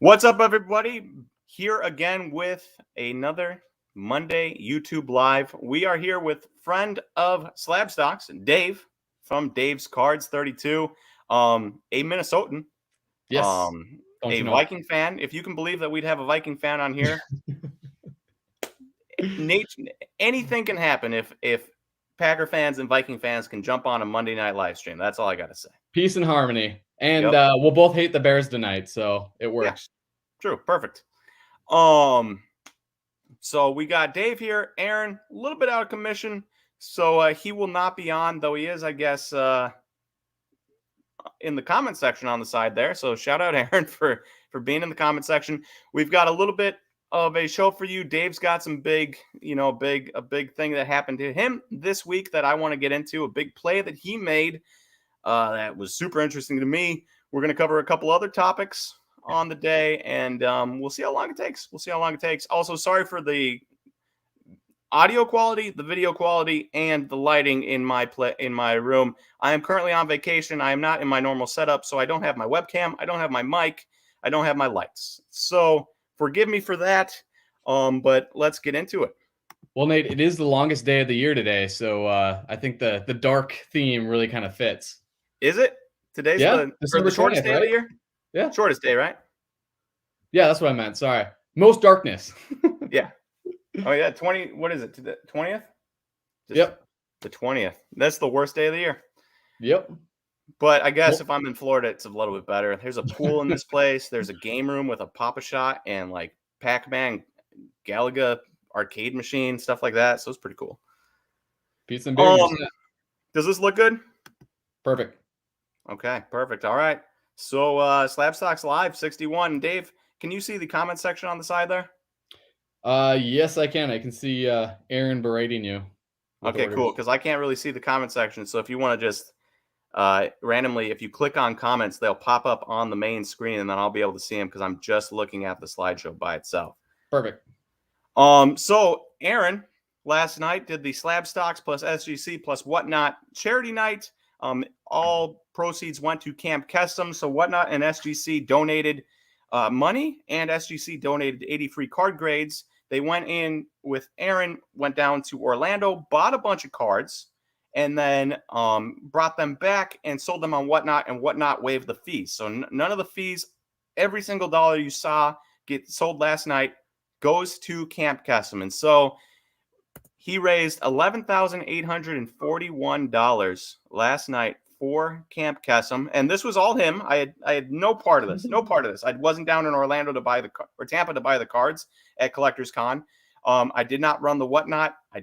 What's up, everybody? Here again with another Monday YouTube Live. We are here with friend of Slab Stocks, Dave from Dave's Cards 32, a Minnesotan, Yes. a Viking fan. If you can believe that we'd have a Viking fan on here, anything can happen if Packer fans and Viking fans can jump on a Monday night live stream. That's all I got to say. Peace and harmony. And we'll both hate the Bears tonight, so it works. Yeah, true. Perfect. So we got Dave here. Aaron, a little bit out of commission, so he will not be on, though he is, I guess, in the comment section on the side there. So shout out Aaron for being in the comment section. We've got a little bit of a show for you. Dave's got some big thing that happened to him this week that I want to get into, a big play that he made that was super interesting to me. We're going to cover a couple other topics on the day, and we'll see how long it takes. Also, sorry for the audio quality, the video quality, and the lighting in my room. I am currently on vacation. I am not in my normal setup, so I don't have my webcam, I don't have my mic, I don't have my lights. So forgive me for that, but let's get into it. Well, Nate, it is the longest day of the year today, so I think the dark theme really kind of fits. Is it? Today's the shortest day of the year? Yeah. Shortest day, right? Yeah, that's what I meant. Sorry. Most darkness. Yeah. Oh, yeah. 20. What is it? The 20th? Yep. The 20th. That's the worst day of the year. Yep. But I guess if I'm in Florida, it's a little bit better. There's a pool in this place. There's a game room with a Pop-A-Shot and like Pac-Man, Galaga arcade machine, stuff like that. So it's pretty cool. Pizza and beer. Does this look good? Perfect. Okay, perfect. All right. So Slab Stocks Live 61. Dave, can you see the comment section on the side there? Yes, I can. I can see Aaron berating you. Okay, cool. Because I can't really see the comment section. So if you want to just randomly, if you click on comments, they'll pop up on the main screen, and then I'll be able to see them because I'm just looking at the slideshow by itself. Perfect. So Aaron last night did the Slab Stocks plus SGC plus Whatnot charity night. All proceeds went to Camp Kesem. So Whatnot and SGC donated money, and SGC donated 80 free card grades. They went in with Aaron, went down to Orlando, bought a bunch of cards, and then brought them back and sold them on Whatnot, and Whatnot waived the fees. So none of the fees, every single dollar you saw get sold last night goes to Camp Kesem. And so he raised $11,841 last night for Camp Kesem, and this was all him. I had no part of this. I wasn't down in Orlando to buy Tampa to buy the cards at Collectors Con. I did not run the Whatnot. I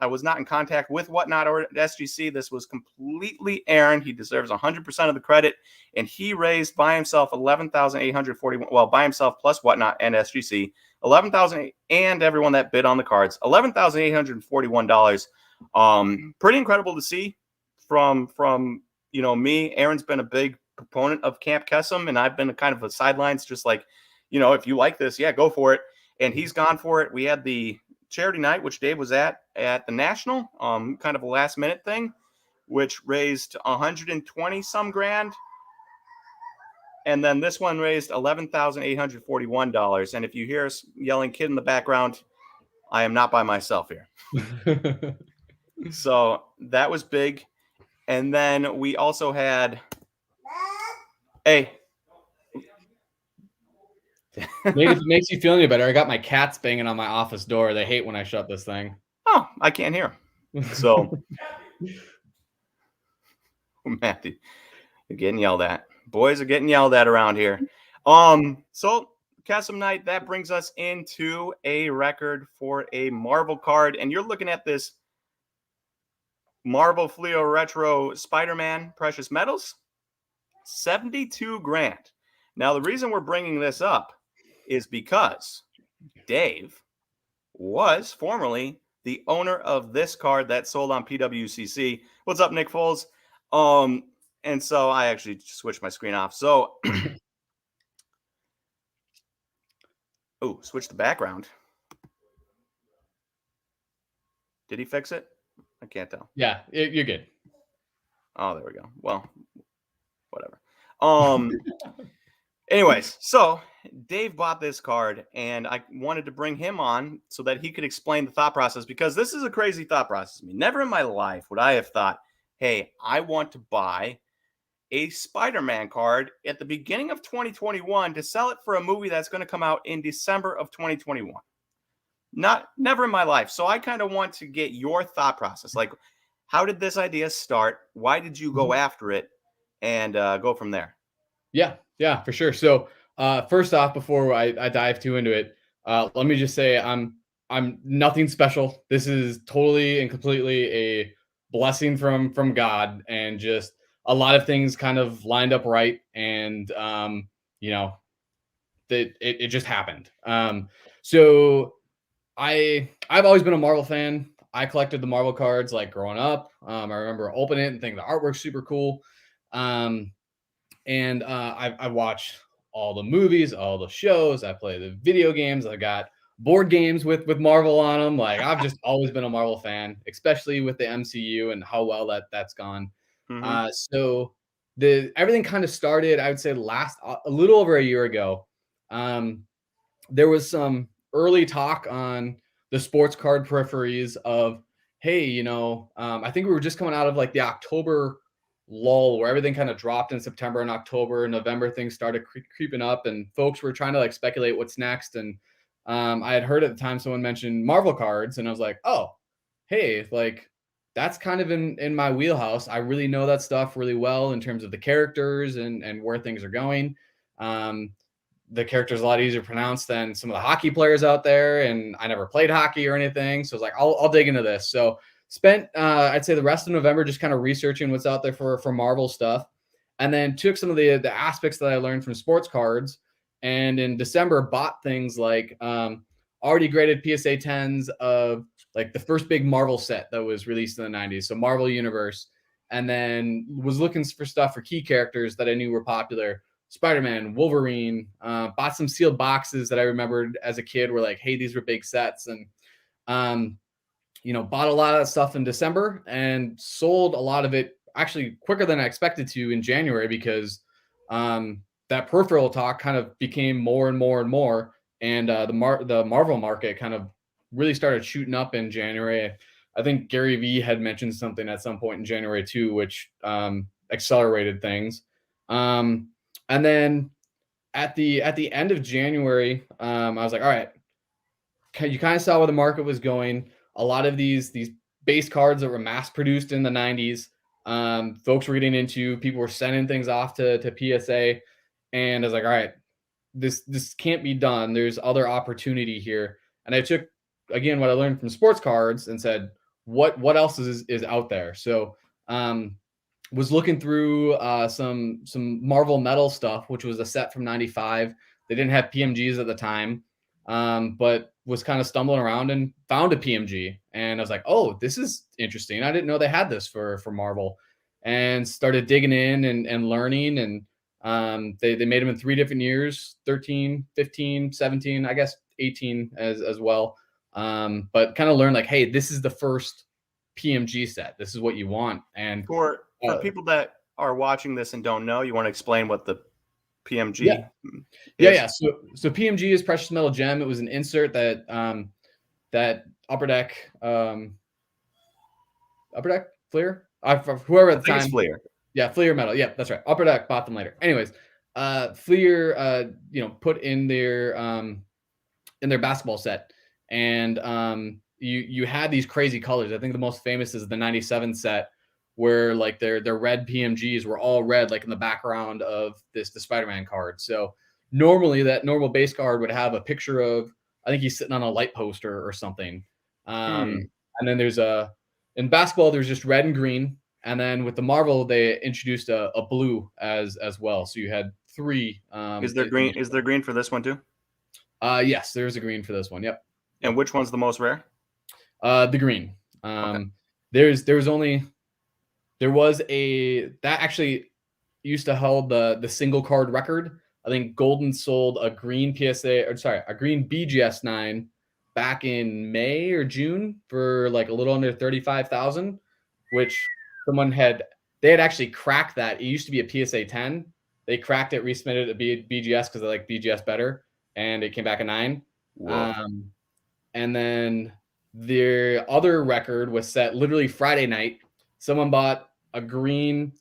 was not in contact with Whatnot or SGC. This was completely Aaron. He deserves 100% of the credit, and he raised by himself $11,841. Well, by himself plus Whatnot and SGC, $11,000, and everyone that bid on the cards, $11,841. Pretty incredible to see from me. Aaron's been a big proponent of Camp Kesem, and I've been kind of a sidelines, just like, if you like this, yeah, go for it. And he's gone for it. We had the charity night, which Dave was at the National, kind of a last minute thing, which raised 120 some grand. And then this one raised $11,841. And if you hear us yelling kid in the background, I am not by myself here. So that was big. And then we also had Maybe if it makes you feel any better, I got my cats banging on my office door. They hate when I shut this thing. Oh, I can't hear them. So, Matthew, you're getting yelled at. Boys are getting yelled at around here. So Kesem night, that brings us into a record for a Marvel card, and you're looking at this Marvel Flir Retro Spider-Man Precious Metals, 72 grand. Now, the reason we're bringing this up is because Dave was formerly the owner of this card that sold on PWCC. What's up, Nick Foles? And so I actually switched my screen off. So, switch the background. Did he fix it? I can't tell. Yeah, you're good. Oh, there we go. Well, whatever. Anyways, so Dave bought this card, and I wanted to bring him on so that he could explain the thought process, because this is a crazy thought process. I mean, never in my life would I have thought, hey, I want to buy a Spider-Man card at the beginning of 2021 to sell it for a movie that's going to come out in December of 2021. Never in my life. So I kind of want to get your thought process. Like, how did this idea start? Why did you go after it? And go from there. Yeah, for sure. So first off, before I dive too into it, let me just say I'm nothing special. This is totally and completely a blessing from God, and just a lot of things kind of lined up right, and you know, that it just happened. So I've always been a Marvel fan. I collected the Marvel cards like growing up. I remember opening it and thinking the artwork's super cool. And I watched all the movies, all the shows. I play the video games. I got board games with Marvel on them. Like, I've just always been a Marvel fan, especially with the MCU and how well that's gone. Mm-hmm. So everything kind of started, I would say, a little over a year ago. There was some early talk on the sports card peripheries of, hey, I think we were just coming out of like the October lull where everything kind of dropped in September and October. November, things started creeping up, and folks were trying to like speculate what's next. And I had heard at the time someone mentioned Marvel cards, and I was like, oh, hey, like that's kind of in my wheelhouse. I really know that stuff really well in terms of the characters and where things are going. The character's a lot easier to pronounce than some of the hockey players out there, and I never played hockey or anything, so I was like, I'll dig into this. So spent I'd say the rest of November just kind of researching what's out there for Marvel stuff, and then took some of the aspects that I learned from sports cards, and in December bought things like already graded PSA 10s of like the first big Marvel set that was released in the 90s, so Marvel Universe, and then was looking for stuff for key characters that I knew were popular. Spider-Man, Wolverine, bought some sealed boxes that I remembered as a kid were like, hey, these were big sets. And, bought a lot of that stuff in December and sold a lot of it actually quicker than I expected to in January, because that peripheral talk kind of became more and more and more. And the Marvel market kind of really started shooting up in January. I think Gary Vee had mentioned something at some point in January too, which accelerated things. And then at the end of January, I was like, all right, you kind of saw where the market was going. A lot of these base cards that were mass produced in the 90s, folks were getting into, people were sending things off to PSA. And I was like, all right, this can't be done. There's other opportunity here. And I took, again, what I learned from sports cards and said, what else is out there? So was looking through some Marvel Metal stuff, which was a set from '95. They didn't have PMGs at the time, but was kind of stumbling around and found a PMG. And I was like, oh, this is interesting. I didn't know they had this for Marvel. And started digging in and learning. And they made them in 3 different years, 13, 15, 17, I guess 18 as well. But kind of learned like, hey, this is the first PMG set. This is what you want. And For people that are watching this and don't know, you want to explain what the PMG is? So PMG is precious metal gem. It was an insert that that Upper Deck Flir, whoever at the time. Flir. Yeah, Flir metal. Yeah, that's right. Upper Deck bought them later. Anyways, Flir put in their basketball set, and you had these crazy colors. I think the most famous is the 97 set, where like their red PMGs were all red, like in the background of the Spider-Man card. So normally that normal base card would have a picture of, I think he's sitting on a light poster or something. And then in basketball, there's just red and green. And then with the Marvel, they introduced a blue as well. So you had 3. Is there green? Is there green for this one too? Yes, there's a green for this one. Yep. And which one's the most rare? The green. Okay. There was that actually used to hold the single card record. I think Golden sold a green a green BGS 9 back in May or June for like a little under 35,000, which they had actually cracked that. It used to be a PSA 10. They cracked it, resubmitted it to BGS because they like BGS better. and it came back a 9. Whoa. And then the other record was set literally Friday night. Someone bought a green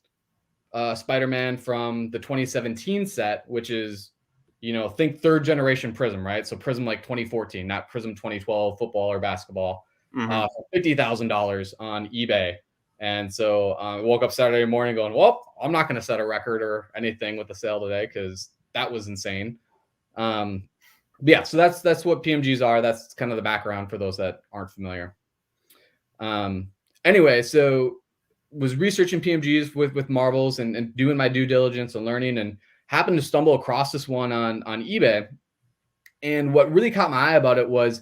Spider-Man from the 2017 set, which is, think third generation Prism, right? So Prism like 2014, not Prism 2012 football or basketball, for $50,000 on eBay. And so I woke up Saturday morning going, well, I'm not going to set a record or anything with the sale today because that was insane. Yeah, so that's what PMGs are. That's kind of the background for those that aren't familiar. Anyway, so was researching PMGs with Marvels and doing my due diligence and learning, and happened to stumble across this one on eBay. And what really caught my eye about it was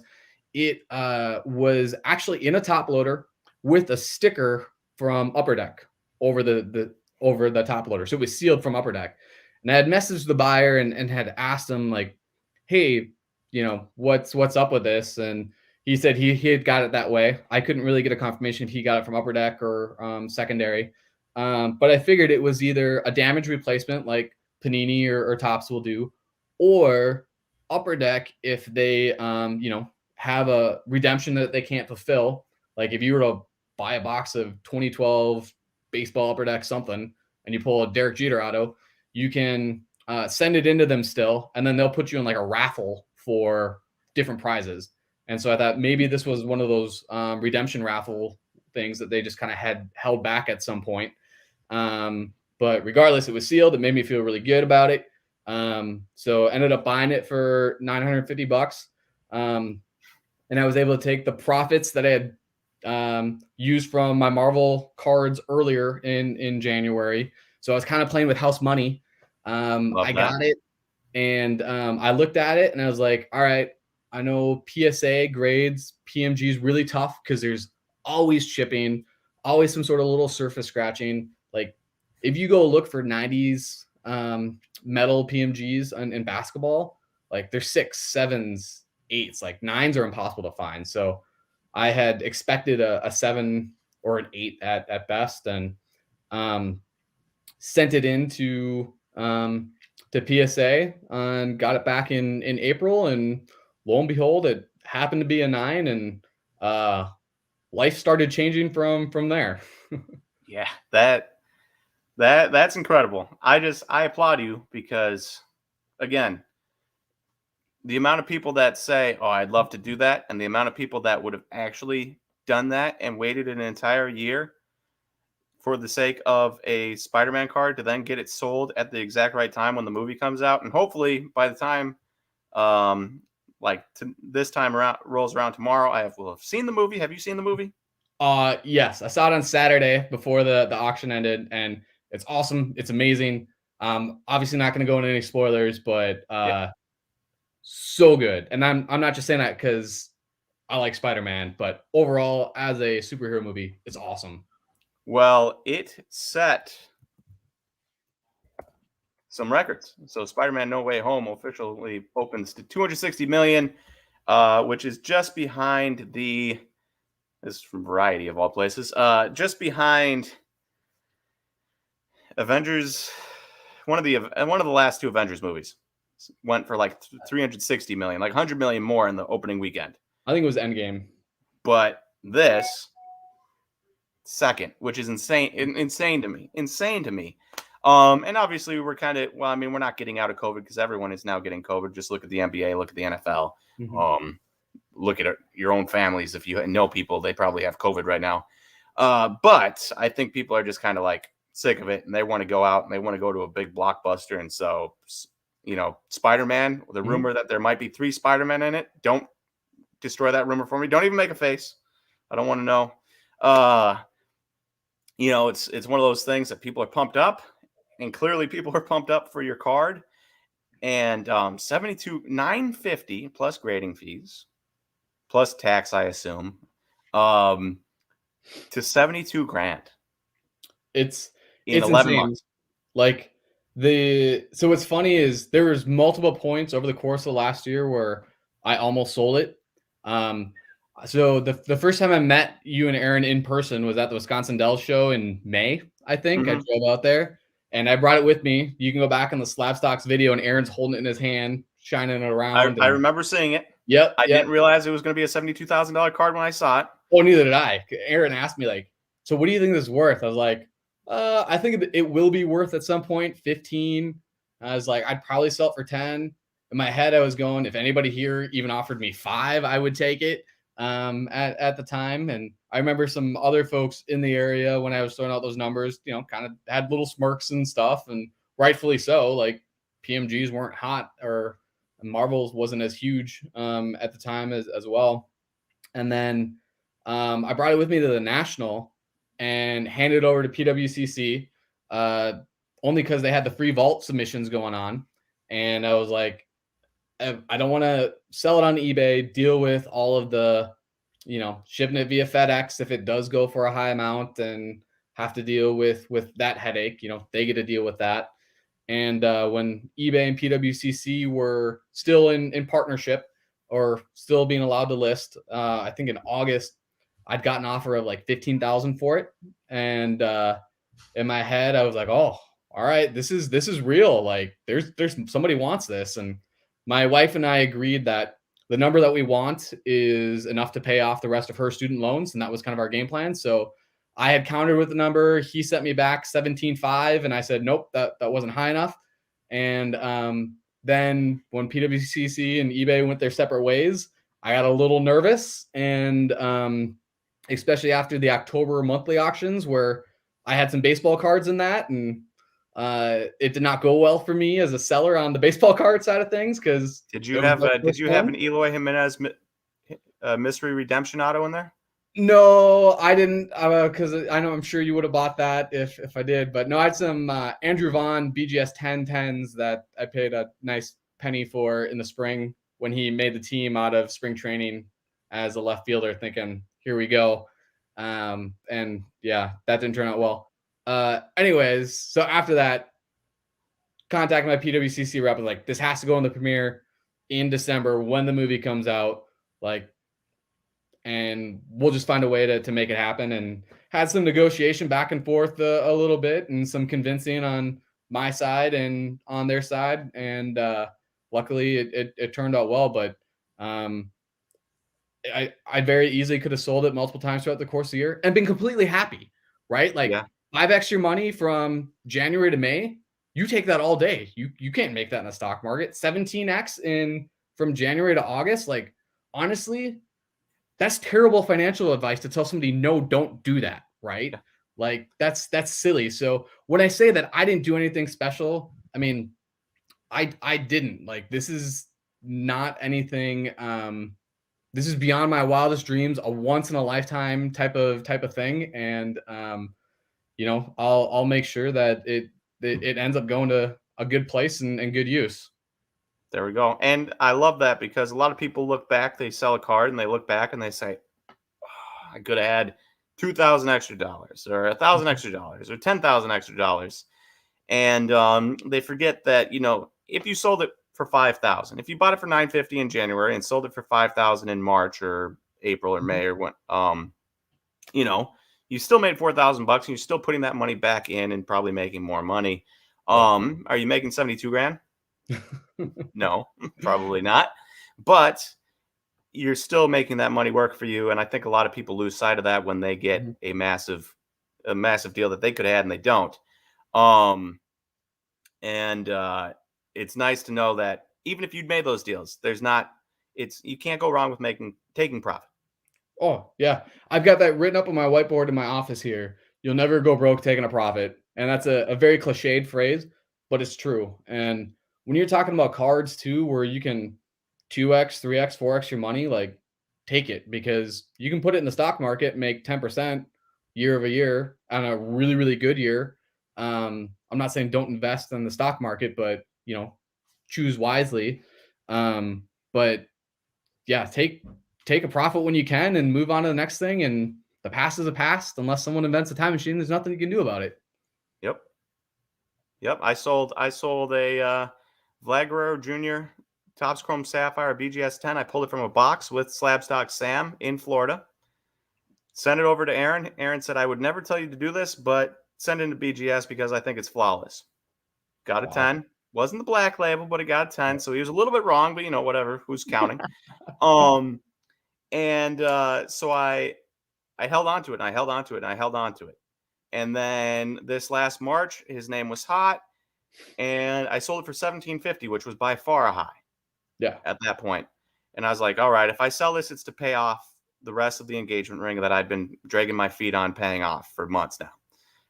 it was actually in a top loader with a sticker from Upper Deck over the top loader. So it was sealed from Upper Deck. And I had messaged the buyer and had asked him like, hey, what's up with this? And he said he had got it that way. I couldn't really get a confirmation if he got it from Upper Deck or secondary. But I figured it was either a damage replacement like Panini or Topps will do, or Upper Deck if they have a redemption that they can't fulfill. Like if you were to buy a box of 2012 baseball Upper Deck something and you pull a Derek Jeter auto, you can send it into them still, and then they'll put you in like a raffle for different prizes. And so I thought maybe this was one of those redemption raffle things that they just kind of had held back at some point. But regardless, it was sealed. It made me feel really good about it. So ended up buying it for $950. And I was able to take the profits that I had used from my Marvel cards earlier in January. So I was kind of playing with house money. I got it, and I looked at it and I was like, all right, I know PSA grades PMG is really tough because there's always chipping, always some sort of little surface scratching. Like if you go look for 90s metal PMGs in basketball, like they're 6s, 7s, 8s, like 9s are impossible to find. So I had expected a 7 or an 8 at best, and sent it into to PSA and got it back in April, and lo and behold, it happened to be a 9, and life started changing from there. Yeah, that's incredible. I applaud you because, again, the amount of people that say, "Oh, I'd love to do that," and the amount of people that would have actually done that and waited an entire year for the sake of a Spider-Man card to then get it sold at the exact right time when the movie comes out, and hopefully by the time this time around rolls around tomorrow, will have seen the movie. Have you seen the movie? Yes, I saw it on Saturday before the auction ended, and it's awesome. It's amazing. Obviously not going to go into any spoilers, but so good. And I'm not just saying that because I like Spider-Man, but overall as a superhero movie, it's awesome. Well, it set some records. So Spider-Man No Way Home officially opens to 260 million, which is just behind this is from Variety of all places, just behind Avengers. One of the last two Avengers movies went for like 360 million, like 100 million more in the opening weekend. I think it was Endgame. But this second, which is insane to me. And obviously we're we're not getting out of COVID because everyone is now getting COVID. Just look at the NBA, look at the NFL. Mm-hmm. Look at your own families. If you know people, they probably have COVID right now. But I think people are just kind of like sick of it, and they want to go out and they want to go to a big blockbuster. And so, Spider-Man, the rumor that there might be 3 Spider-Men in it, don't destroy that rumor for me. Don't even make a face. I don't want to know. It's one of those things that people are pumped up, and clearly people are pumped up for your card. And $950 plus grading fees, plus tax, I assume, to $72,000. It's 11 insane. months. Like so what's funny is there was multiple points over the course of last year where I almost sold it. So the first time I met you and Aaron in person was at the Wisconsin Dells show in May, I think. Mm-hmm. I drove out there and I brought it with me. You can go back on the Slab Stocks video and Aaron's holding it in his hand, shining it around. I remember seeing it. Yep. I didn't realize it was going to be a $72,000 card when I saw it. Oh, neither did I. Aaron asked me like, so what do you think this is worth? I was like, I think it will be worth at some point 15. I was like, I'd probably sell it for 10. In my head, I was going, if anybody here even offered me 5, I would take it at the time. And I remember some other folks in the area when I was throwing out those numbers, kind of had little smirks and stuff, and rightfully so. Like PMGs weren't hot, or Marvels wasn't as huge at the time as well. And then I brought it with me to the National and handed it over to PWCC only because they had the free vault submissions going on. And I was like, I don't want to sell it on eBay, deal with all of the, shipping it via FedEx if it does go for a high amount, and have to deal with that headache. They get to deal with that. And when eBay and PWCC were still in partnership, or still being allowed to list, I think in August, I'd got an offer of like 15,000 for it. And in my head, I was like, oh, all right, this is real. Like there's somebody wants this. And my wife and I agreed that the number that we want is enough to pay off the rest of her student loans. And that was kind of our game plan. So I had countered with the number. He sent me back 17.5, and I said, nope, that wasn't high enough. And then when PWCC and eBay went their separate ways, I got a little nervous. And especially after the October monthly auctions, where I had some baseball cards in that, and it did not go well for me as a seller on the baseball card side of things. Because did you have an Eloy Jimenez mystery redemption auto in there? No, I didn't, because I'm sure you would have bought that if I did. But no, I had some Andrew Vaughn BGS 1010s that I paid a nice penny for in the spring when he made the team out of spring training as a left fielder, thinking, here we go. And yeah, that didn't turn out well. Anyways, so after that, contacted my PWCC rep, was like, this has to go in the premiere in December when the movie comes out. Like, and we'll just find a way to make it happen. And had some negotiation back and forth a little bit, and some convincing on my side and on their side. And luckily it turned out well. But I very easily could have sold it multiple times throughout the course of the year and been completely happy, right? Like 5x your money from January to May, you take that all day. You can't make that in the stock market. 17x from January to August. Like, honestly, that's terrible financial advice to tell somebody, no, don't do that. Right. Like that's silly. So when I say that I didn't do anything special, I mean, I didn't. Like, this is not anything. This is beyond my wildest dreams, a once in a lifetime type of thing. And, I'll make sure that it ends up going to a good place and good use. There we go. And I love that, because a lot of people look back, they sell a card and they look back and they say, oh, I could have had $2,000 extra dollars, or $1,000 extra dollars, or $10,000 extra dollars. And they forget that, if you sold it for $5,000, if you bought it for $950 in January and sold it for $5,000 in March or April or May or when, you still made $4,000 and you're still putting that money back in and probably making more money. Are you making 72 grand? No, probably not. But you're still making that money work for you. And I think a lot of people lose sight of that when they get a massive deal that they could have had and they don't. It's nice to know that even if you'd made those deals, you can't go wrong with taking profit. Oh yeah. I've got that written up on my whiteboard in my office here. You'll never go broke taking a profit. And that's a very cliched phrase, but it's true. And when you're talking about cards too, where you can 2x, 3x, 4x your money, like, take it, because you can put it in the stock market, make 10% year over year on a really, really good year. I'm not saying don't invest in the stock market, but choose wisely. But yeah, take a profit when you can and move on to the next thing. And the past is a past. Unless someone invents a time machine, there's nothing you can do about it. Yep. I sold a Vlad Guerrero Jr. Topps Chrome Sapphire BGS 10. I pulled it from a box with Slab Stock Sam in Florida. Sent it over to Aaron. Aaron said, I would never tell you to do this, but send it to BGS because I think it's flawless. Got a 10. Wasn't the black label, but it got 10. So he was a little bit wrong, but whatever. Who's counting? So I held on to it, and I held on to it, and I held on to it. And then this last March, his name was hot, and I sold it for $1,750, which was by far a high. Yeah. At that point. And I was like, all right, if I sell this, it's to pay off the rest of the engagement ring that I've been dragging my feet on paying off for months now.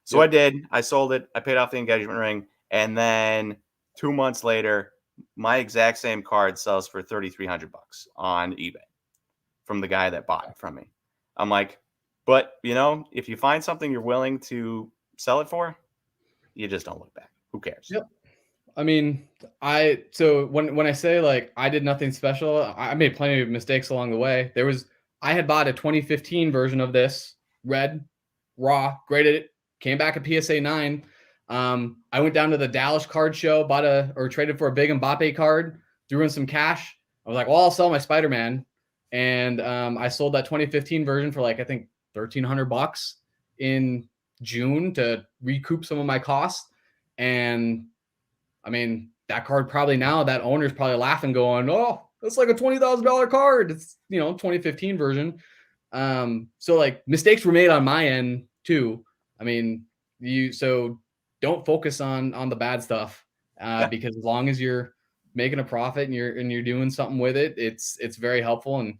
So I did. I sold it. I paid off the engagement ring. And then 2 months later, my exact same card sells for $3,300 on eBay from the guy that bought it from me. I'm like, but if you find something you're willing to sell it for, you just don't look back. Who cares? Yep. I mean, so when I say like I did nothing special, I made plenty of mistakes along the way. I had bought a 2015 version of this Red, raw, graded it, came back at PSA 9. I went down to the Dallas card show, traded for a big Mbappe card, threw in some cash. I was like, well, I'll sell my Spider-Man. And I sold that 2015 version for like, I think $1,300 in June to recoup some of my costs. And I mean, that card probably now, that owner's probably laughing, going, oh, that's like a $20,000 card. It's, 2015 version. So like mistakes were made on my end too. I mean, so don't focus on the bad stuff, because as long as you're making a profit and you're doing something with it, it's very helpful. And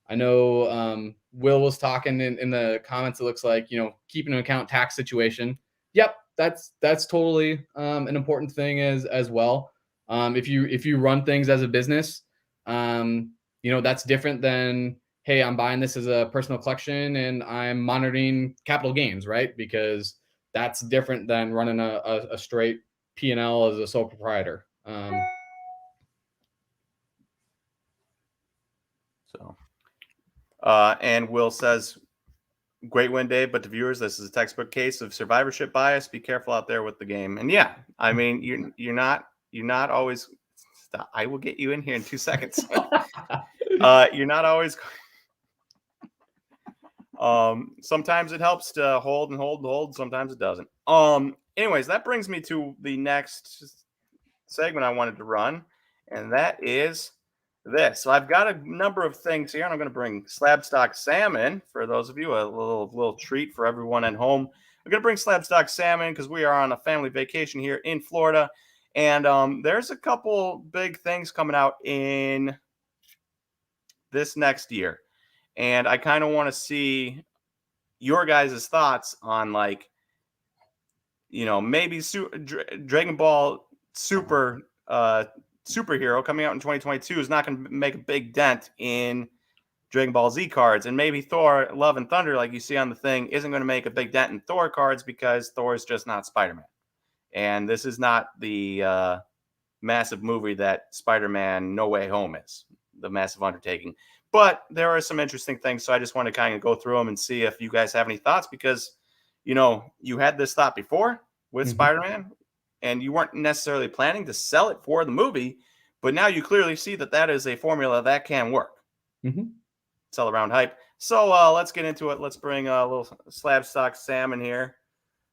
I know Will was talking in the comments. It looks like, keeping an account tax situation. Yep. That's totally an important thing as well. If you run things as a business, that's different than, hey, I'm buying this as a personal collection and I'm monitoring capital gains, right? Because that's different than running a straight P&L as a sole proprietor. And Will says, great win, Dave, but to viewers, this is a textbook case of survivorship bias. Be careful out there with the game. And yeah, I mean, you're not always. Stop. I will get you in here in 2 seconds. You're not always. Sometimes it helps to hold and hold and hold. Sometimes it doesn't. Anyways, that brings me to the next segment I wanted to run, and that is this. So I've got a number of things here, and I'm going to bring slab stock salmon for those of you, a little treat for everyone at home. I'm going to bring slab stock salmon because we are on a family vacation here in Florida, and there's a couple big things coming out in this next year, and I kind of want to see your guys' thoughts on, like, maybe Dragon Ball Super superhero coming out in 2022 is not going to make a big dent in Dragon Ball Z cards, and maybe Thor Love and Thunder, like you see on the thing, isn't going to make a big dent in Thor cards because Thor is just not Spider-Man, and this is not the massive movie that Spider-Man No Way Home is, the massive undertaking. But there are some interesting things, so I just want to kind of go through them and see if you guys have any thoughts, because you had this thought before with Spider-Man, and you weren't necessarily planning to sell it for the movie, but now you clearly see that is a formula that can work. Sell around hype. So let's get into it. Let's bring a little slab stock Sam in here.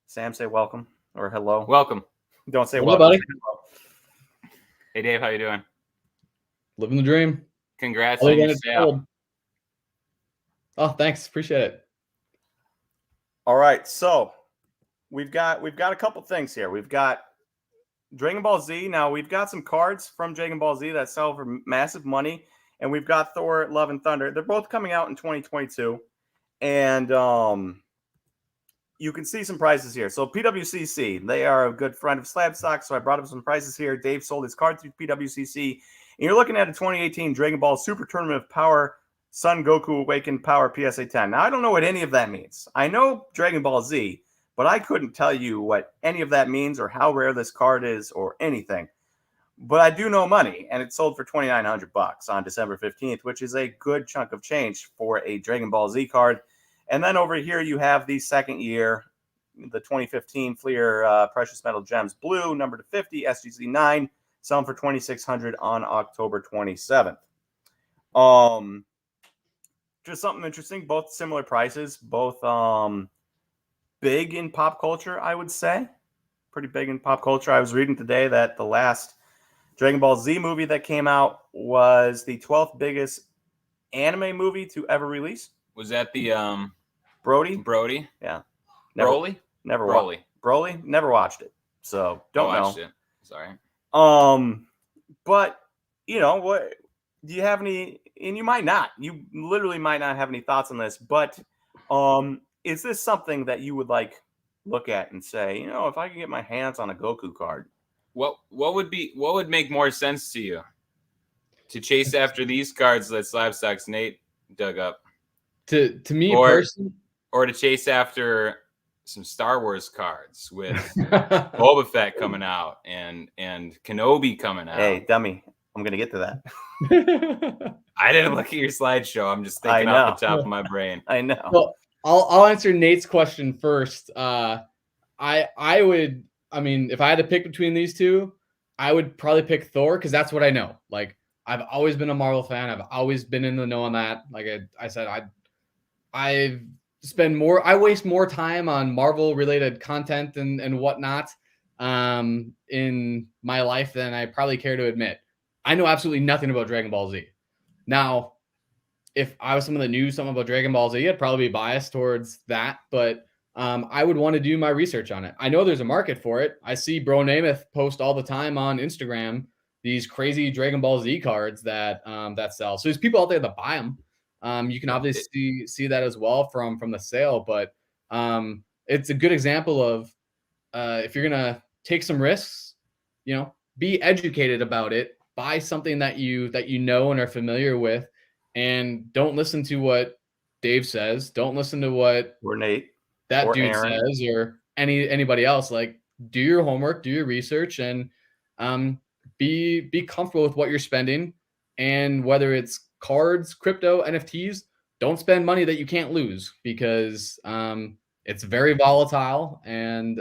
Sam, say welcome or hello. Welcome. Don't say hello, welcome. buddy. Hey, Dave, how you doing? Living the dream. Congrats on your sale. Oh, thanks. Appreciate it. All right, so we've got a couple things here. We've got Dragon Ball Z. Now, we've got some cards from Dragon Ball Z that sell for massive money, and we've got Thor Love and Thunder. They're both coming out in 2022, and you can see some prices here. So PWCC, they are a good friend of Slab Stock, so I brought up some prices here. Dave sold his card through PWCC, and you're looking at a 2018 Dragon Ball Super Tournament of Power Son Goku Awakened Power PSA 10. Now, I don't know what any of that means. I know Dragon Ball Z, but I couldn't tell you what any of that means or how rare this card is or anything. But I do know money, and it sold for $2,900 on December 15th, which is a good chunk of change for a Dragon Ball Z card. And then over here you have the second year, the 2015 Flir Precious Metal Gems Blue, number to 50, SGC 9, selling for $2,600 on October 27th. Just something interesting, both similar prices, both big in pop culture, I would say. Pretty big in pop culture. I was reading today that the last Dragon Ball Z movie that came out was the 12th biggest anime movie to ever release. Was that the Brody? Brody? Yeah. Broly? Never Broly. Broly? Never watched it. So don't know. Watched it. Sorry. But you know what? Do you have any? And you might not. You literally might not have any thoughts on this. But is this something that you would like look at and say, you know, if I can get my hands on a Goku card? What would make more sense to you? To chase after these cards that Slabstocks Nate dug up. To me personally, or to chase after some Star Wars cards with Boba Fett coming out and Kenobi coming out. Hey, dummy, I'm gonna get to that. I didn't look at your slideshow. I'm just thinking off the top of my brain. I know. Well, I'll answer Nate's question first. I would. I mean, if I had to pick between these two, I would probably pick Thor because that's what I know. Like, I've always been a Marvel fan. I've always been in the know on that. Like I said, I waste more time on Marvel related content and whatnot in my life than I probably care to admit. I know absolutely nothing about Dragon Ball Z. Now, if I was someone that knew something about Dragon Ball Z, I'd probably be biased towards that, but I would want to do my research on it. I know there's a market for it. I see Bro Namath post all the time on Instagram these crazy Dragon Ball Z cards that sell. So there's people out there that buy them. You can obviously see that as well from the sale, but it's a good example of if you're gonna take some risks, you know, be educated about it, buy something that you know and are familiar with, and don't listen to what Dave says. Don't listen to what Nate that dude Aaron says or anybody else. Like, do your homework, do your research, and be comfortable with what you're spending. And whether it's cards, crypto, NFTs, don't spend money that you can't lose because it's very volatile and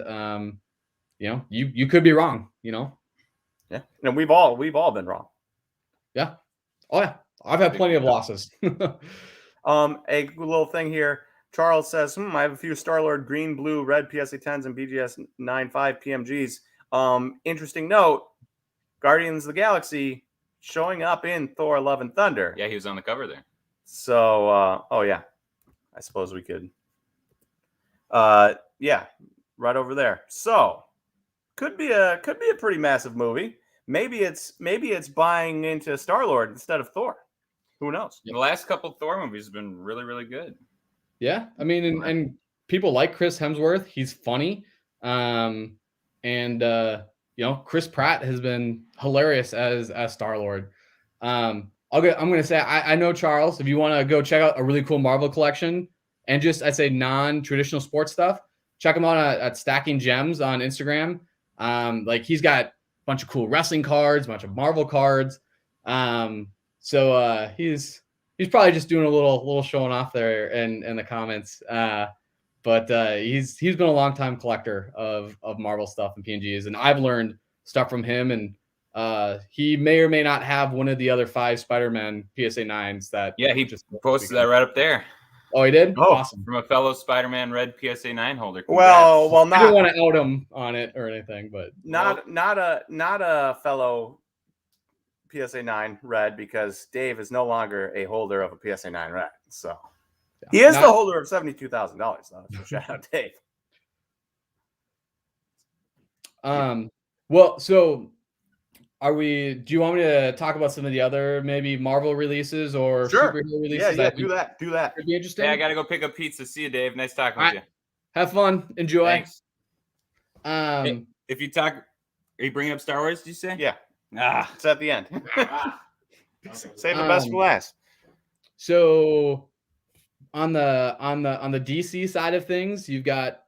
you know, you could be wrong, you know. Yeah. And we've all been wrong. Yeah. Oh yeah. I've had plenty of losses. A little thing here. Charles says, I have a few Star-Lord green, blue, red PSA 10s and BGS 9.5 PMGs. Interesting note, Guardians of the Galaxy showing up in Thor Love and Thunder. Yeah, he was on the cover there. So, oh yeah, I suppose we could. Yeah, right over there. So, could be a pretty massive movie. Maybe it's buying into Star-Lord instead of Thor. Who knows? The last couple of Thor movies have been really, really good. Yeah, I mean, and people like Chris Hemsworth. He's funny, and you know, Chris Pratt has been hilarious as Star-Lord. I'm gonna say I know Charles. If you want to go check out a really cool Marvel collection and just I'd say non-traditional sports stuff, check him out at Stacking Gems on Instagram. Like he's got a bunch of cool wrestling cards, a bunch of Marvel cards. So he's probably just doing a little showing off there in the comments. But he's been a long time collector of Marvel stuff and PNGs, and I've learned stuff from him. And he may or may not have one of the other 5 Spider-Man PSA 9s that. Yeah, he just posted that right up there. Oh, he did? Oh. Awesome. From a fellow Spider-Man Red PSA 9 holder. Congrats. Well, not. I didn't want to out him on it or anything, but not a fellow PSA 9 Red because Dave is no longer a holder of a PSA 9 Red. So he is the holder of $72,000 though. So shout out Dave. Well, so do you want me to talk about some of the other maybe Marvel releases or superhero releases? Yeah, do that. Could be interesting. Yeah, I gotta go pick up pizza. See you, Dave. Nice talking with you. Have fun. Enjoy. Thanks. Hey, if you talk, are you bringing up Star Wars? Did you say? Yeah. It's at the end. Save the best for last. So on the DC side of things, you've got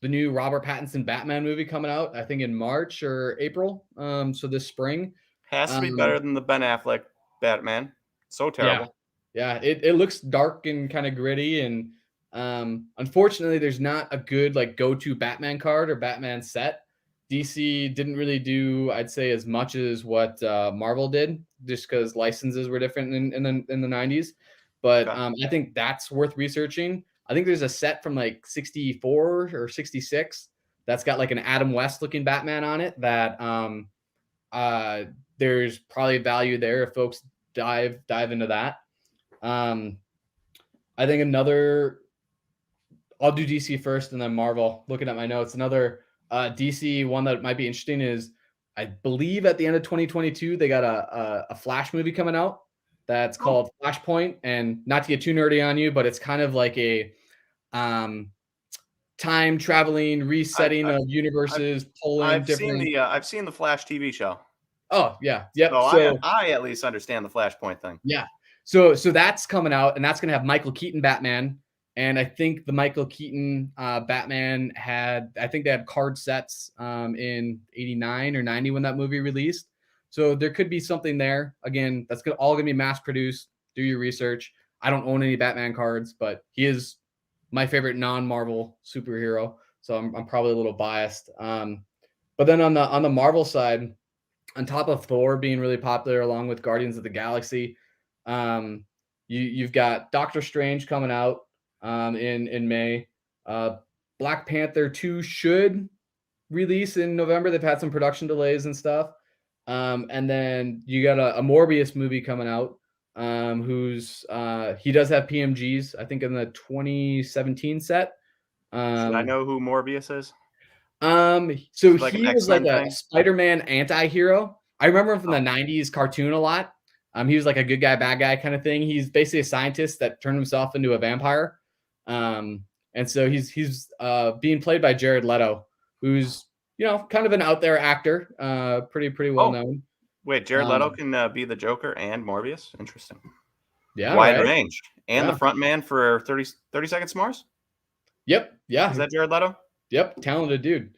the new Robert Pattinson Batman movie coming out, I think in March or April. So this spring. Has to be better than the Ben Affleck Batman. So terrible. Yeah, it looks dark and kind of gritty, and unfortunately, there's not a good like go-to Batman card or Batman set. DC didn't really do, I'd say, as much as what Marvel did, just because licenses were different in the 90s. But I think that's worth researching. I think there's a set from like 64 or 66 that's got like an Adam West looking Batman on it that there's probably value there if folks dive into that. I think I'll do DC first and then Marvel. Looking at my notes, another DC one that might be interesting is, I believe at the end of 2022 they got a Flash movie coming out that's called Flashpoint. And not to get too nerdy on you, but it's kind of like a time traveling resetting of universes, I've seen the Flash TV show. Oh yeah, yep. So I at least understand the Flashpoint thing. Yeah. So that's coming out, and that's going to have Michael Keaton Batman. And I think the Michael Keaton Batman I think they had card sets in 89 or 90 when that movie released. So there could be something there. Again, that's all going to be mass produced. Do your research. I don't own any Batman cards, but he is my favorite non-Marvel superhero. So I'm probably a little biased. But then on the Marvel side, on top of Thor being really popular along with Guardians of the Galaxy, you've got Doctor Strange coming out in May. Black Panther 2 should release in November. They've had some production delays and stuff. And then you got a Morbius movie coming out, he does have PMGs, I think in the 2017 set. Should I know who Morbius is? So like he was like a Spider-Man anti-hero. I remember him from the 90s cartoon a lot. He was like a good guy, bad guy kind of thing. He's basically a scientist that turned himself into a vampire. And so he's being played by Jared Leto, who's, kind of an out there actor, pretty well known. Wait, Jared Leto can be the Joker and Morbius? Interesting. Yeah. Wide range. And the front man for 30 Seconds to Mars? Yep. Yeah. Is that Jared Leto? Yep. Talented dude.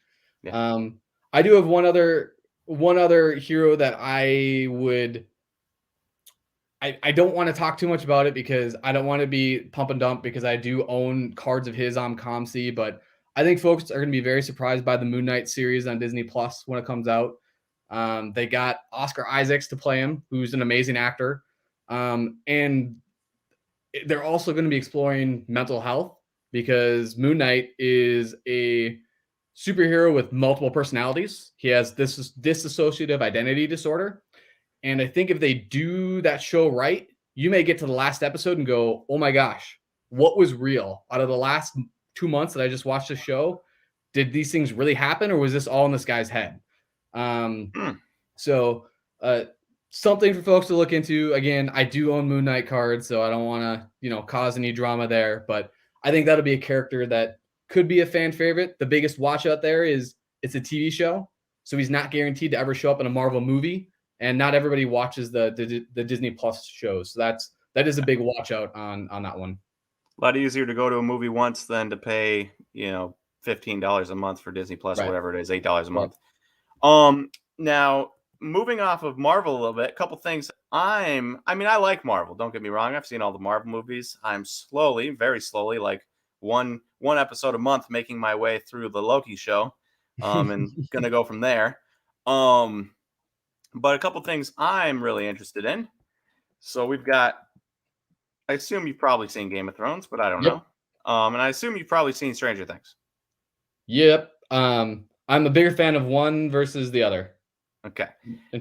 Yeah. I do have one other hero that I don't want to talk too much about it because I don't want to be pump and dump, because I do own cards of his on ComC, but I think folks are going to be very surprised by the Moon Knight series on Disney Plus when it comes out. They got Oscar Isaacs to play him, who's an amazing actor. And they're also going to be exploring mental health, because Moon Knight is a superhero with multiple personalities. He has this dissociative identity disorder. And I think if they do that show right, you may get to the last episode and go, oh my gosh, what was real? Out of the last 2 months that I just watched the show, did these things really happen, or was this all in this guy's head? So something for folks to look into. Again, I do own Moon Knight cards, so I don't want to, cause any drama there, but I think that'll be a character that could be a fan favorite. The biggest watch out there is it's a TV show, so he's not guaranteed to ever show up in a Marvel movie, and not everybody watches the Disney Plus shows. So that is a big watch out on that one. A lot easier to go to a movie once than to pay, $15 a month for Disney Plus, or whatever it is, $8 a month. Now, moving off of Marvel a little bit, a couple things. I like Marvel. Don't get me wrong. I've seen all the Marvel movies. I'm slowly, very slowly, like one episode a month, making my way through the Loki show, and gonna go from there. But a couple things I'm really interested in. So we've got, I assume you've probably seen Game of Thrones, but I don't know. And I assume you've probably seen Stranger Things. Yep. I'm a bigger fan of one versus the other. Okay.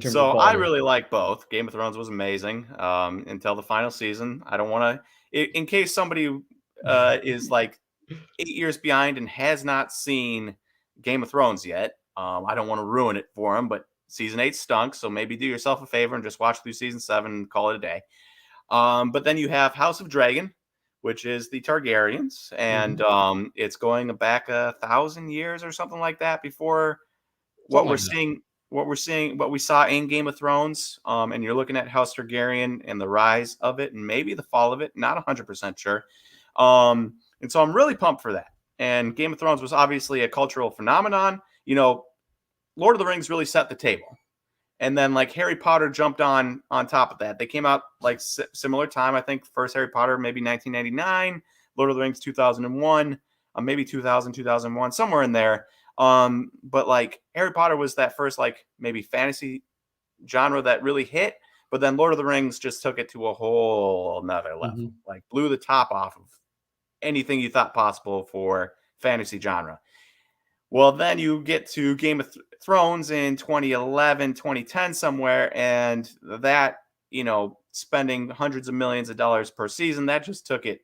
So I really like both. Game of Thrones was amazing until the final season. I don't want to, in case somebody is like 8 years behind and has not seen Game of Thrones yet, I don't want to ruin it for them, but season 8 stunk. So maybe do yourself a favor and just watch through season 7 and call it a day. But then you have House of Dragon, which is the Targaryens, and it's going back 1,000 years or something like that before what we saw in Game of Thrones. And you're looking at House Targaryen and the rise of it, and maybe the fall of it. Not 100% sure. And so I'm really pumped for that. And Game of Thrones was obviously a cultural phenomenon. Lord of the Rings really set the table. And then like Harry Potter jumped on top of that. They came out like similar time. I think first Harry Potter, maybe 1999, Lord of the Rings, 2001, maybe 2000, 2001, somewhere in there. But like Harry Potter was that first, like maybe fantasy genre that really hit, but then Lord of the Rings just took it to a whole nother level, like blew the top off of anything you thought possible for fantasy genre. Well, then you get to Game of Thrones in 2011, 2010 somewhere, and that, spending hundreds of millions of dollars per season, that just took it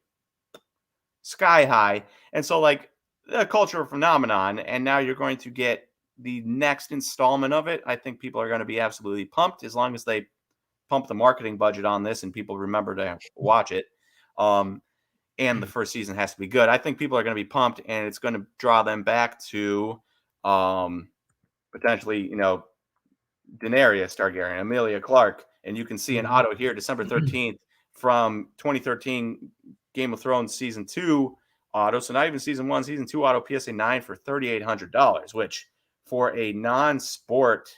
sky high. And so, like, a cultural phenomenon, and now you're going to get the next installment of it. I think people are going to be absolutely pumped as long as they pump the marketing budget on this and people remember to watch it. And the first season has to be good. I think people are going to be pumped, and it's going to draw them back to potentially, Daenerys Targaryen, Emilia Clarke, and you can see an auto here, December 13th, from 2013 Game of Thrones season 2 auto. So not even season 1, season 2 auto, PSA 9 for $3,800, which for a non-sport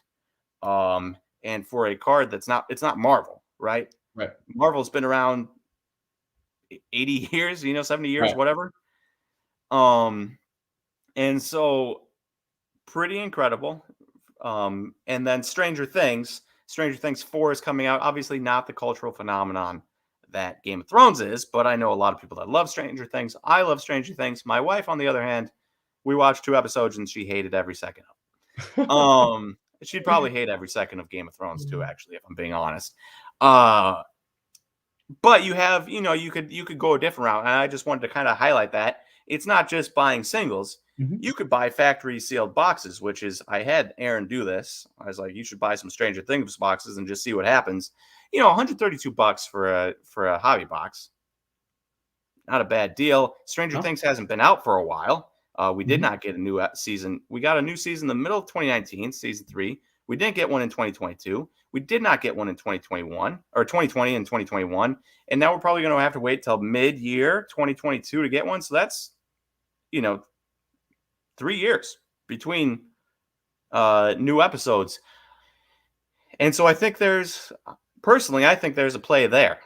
and for a card it's not Marvel, right? Right. Marvel's been around 80 years, 70 years, Right. whatever. And so pretty incredible. And then Stranger Things 4 is coming out. Obviously not the cultural phenomenon that Game of Thrones is, but I know a lot of people that love Stranger Things. I love Stranger Things. My wife, on the other hand, we watched 2 episodes and she hated every second of it. She'd probably hate every second of Game of Thrones too, actually, if I'm being honest. But you have, you could go a different route, and I just wanted to kind of highlight that it's not just buying singles. You could buy factory sealed boxes, which is, I had Aaron do this. I was like, you should buy some Stranger Things boxes and just see what happens. $132 for a hobby box. Not a bad deal. Stranger Things hasn't been out for a while. We did not get a new season. We got a new season in the middle of 2019, season 3. We didn't get one in 2022. We did not get one in 2021 or 2020 and 2021. And now we're probably going to have to wait till mid-year 2022 to get one. So that's, 3 years between new episodes. And so I think there's a play there.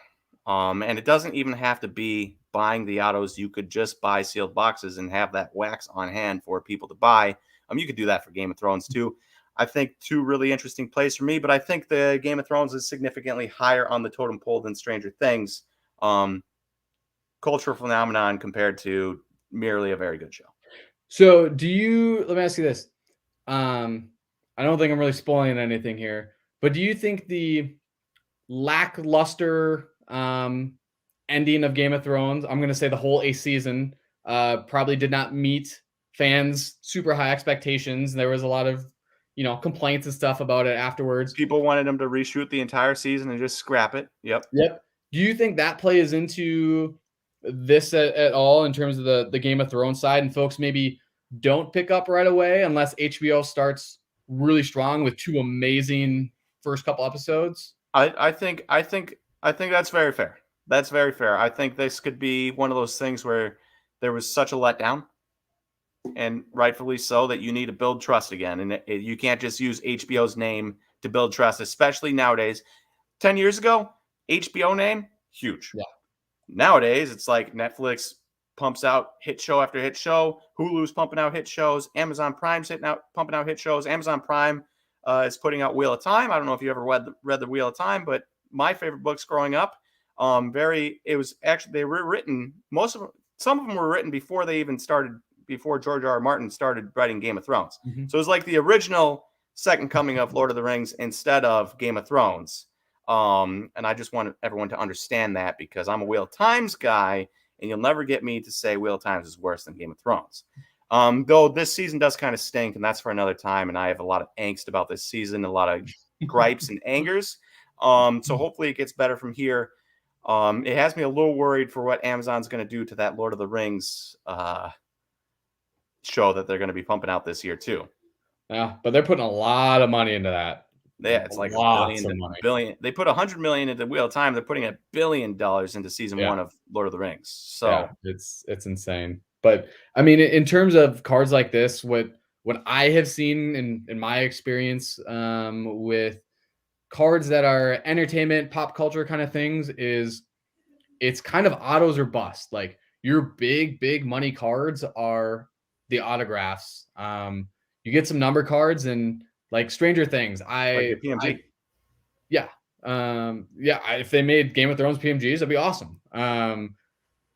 And it doesn't even have to be buying the autos. You could just buy sealed boxes and have that wax on hand for people to buy. You could do that for Game of Thrones too. I think 2 really interesting plays for me, but I think the Game of Thrones is significantly higher on the totem pole than Stranger Things. Cultural phenomenon compared to merely a very good show. So let me ask you this. I don't think I'm really spoiling anything here, but do you think the lackluster ending of Game of Thrones, I'm going to say the whole 8th season, probably did not meet fans' super high expectations? There was a lot of, complaints and stuff about it afterwards. People wanted them to reshoot the entire season and just scrap it. Yep. Do you think that plays into this at all in terms of the Game of Thrones side, and folks maybe don't pick up right away unless HBO starts really strong with 2 amazing first couple episodes? I think that's very fair. That's very fair. I think this could be one of those things where there was such a letdown, and rightfully so, that you need to build trust again. And you can't just use HBO's name to build trust, especially nowadays. 10 years ago, HBO name, huge. Yeah. Nowadays, it's like Netflix pumps out hit show after hit show. Hulu's pumping out hit shows. Amazon Prime's pumping out hit shows. Amazon Prime is putting out Wheel of Time. I don't know if you ever read the Wheel of Time, but my favorite books growing up, they were written, some of them were written before George R.R. Martin started writing Game of Thrones. So it was like the original second coming of Lord of the Rings instead of Game of Thrones. And I just want everyone to understand that, because I'm a Wheel of Times guy, and you'll never get me to say Wheel of Times is worse than Game of Thrones. Though this season does kind of stink, and that's for another time, and I have a lot of angst about this season, a lot of gripes and angers. So hopefully it gets better from here. It has me a little worried for what Amazon's going to do to that Lord of the Rings show that they're going to be pumping out this year too. Yeah, but they're putting a lot of money into that. Yeah, it's like $1 billion. They put $100 million into Wheel of Time. They're putting $1 billion into season 1 of Lord of the Rings. So it's insane. But I mean, in terms of cards like this, what I have seen in my experience with cards that are entertainment, pop culture kind of things, is it's kind of autos or bust. Like, your big money cards are the autographs. You get some number cards, and like Stranger Things, if they made Game of Thrones PMGs, that'd be awesome.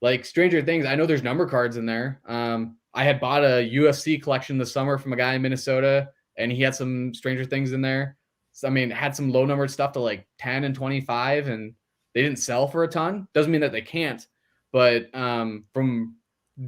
Like Stranger Things, I know there's number cards in there. I had bought a UFC collection this summer from a guy in Minnesota, and he had some Stranger Things in there. So, I mean, had some low numbered stuff to like 10 and 25, and they didn't sell for a ton. Doesn't mean that they can't, but from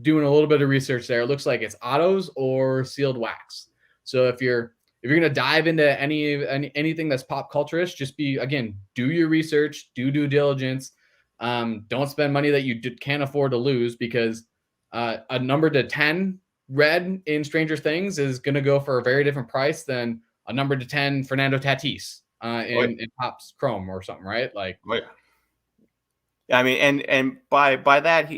doing a little bit of research there, it looks like it's autos or sealed wax. So if you're going to dive into anything that's pop culturist, just do your research, do due diligence. Don't spend money that you can't afford to lose, because a number to 10 red in Stranger Things is going to go for a very different price than a number to 10 Fernando Tatis in Topps Chrome or something, right? Like, I mean, and by that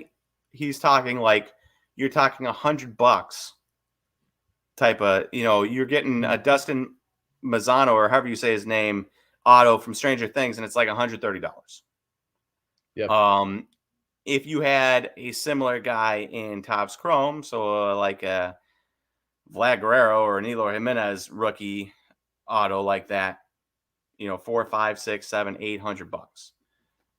he's talking like you're talking $100 type of, you're getting a Dustin Mazzano, or however you say his name, auto from Stranger Things, and it's like $130. Yep. If you had a similar guy in Topps Chrome, so like a Vlad Guerrero or an Eloy Jimenez rookie auto like that, $400, $500, $600, $700,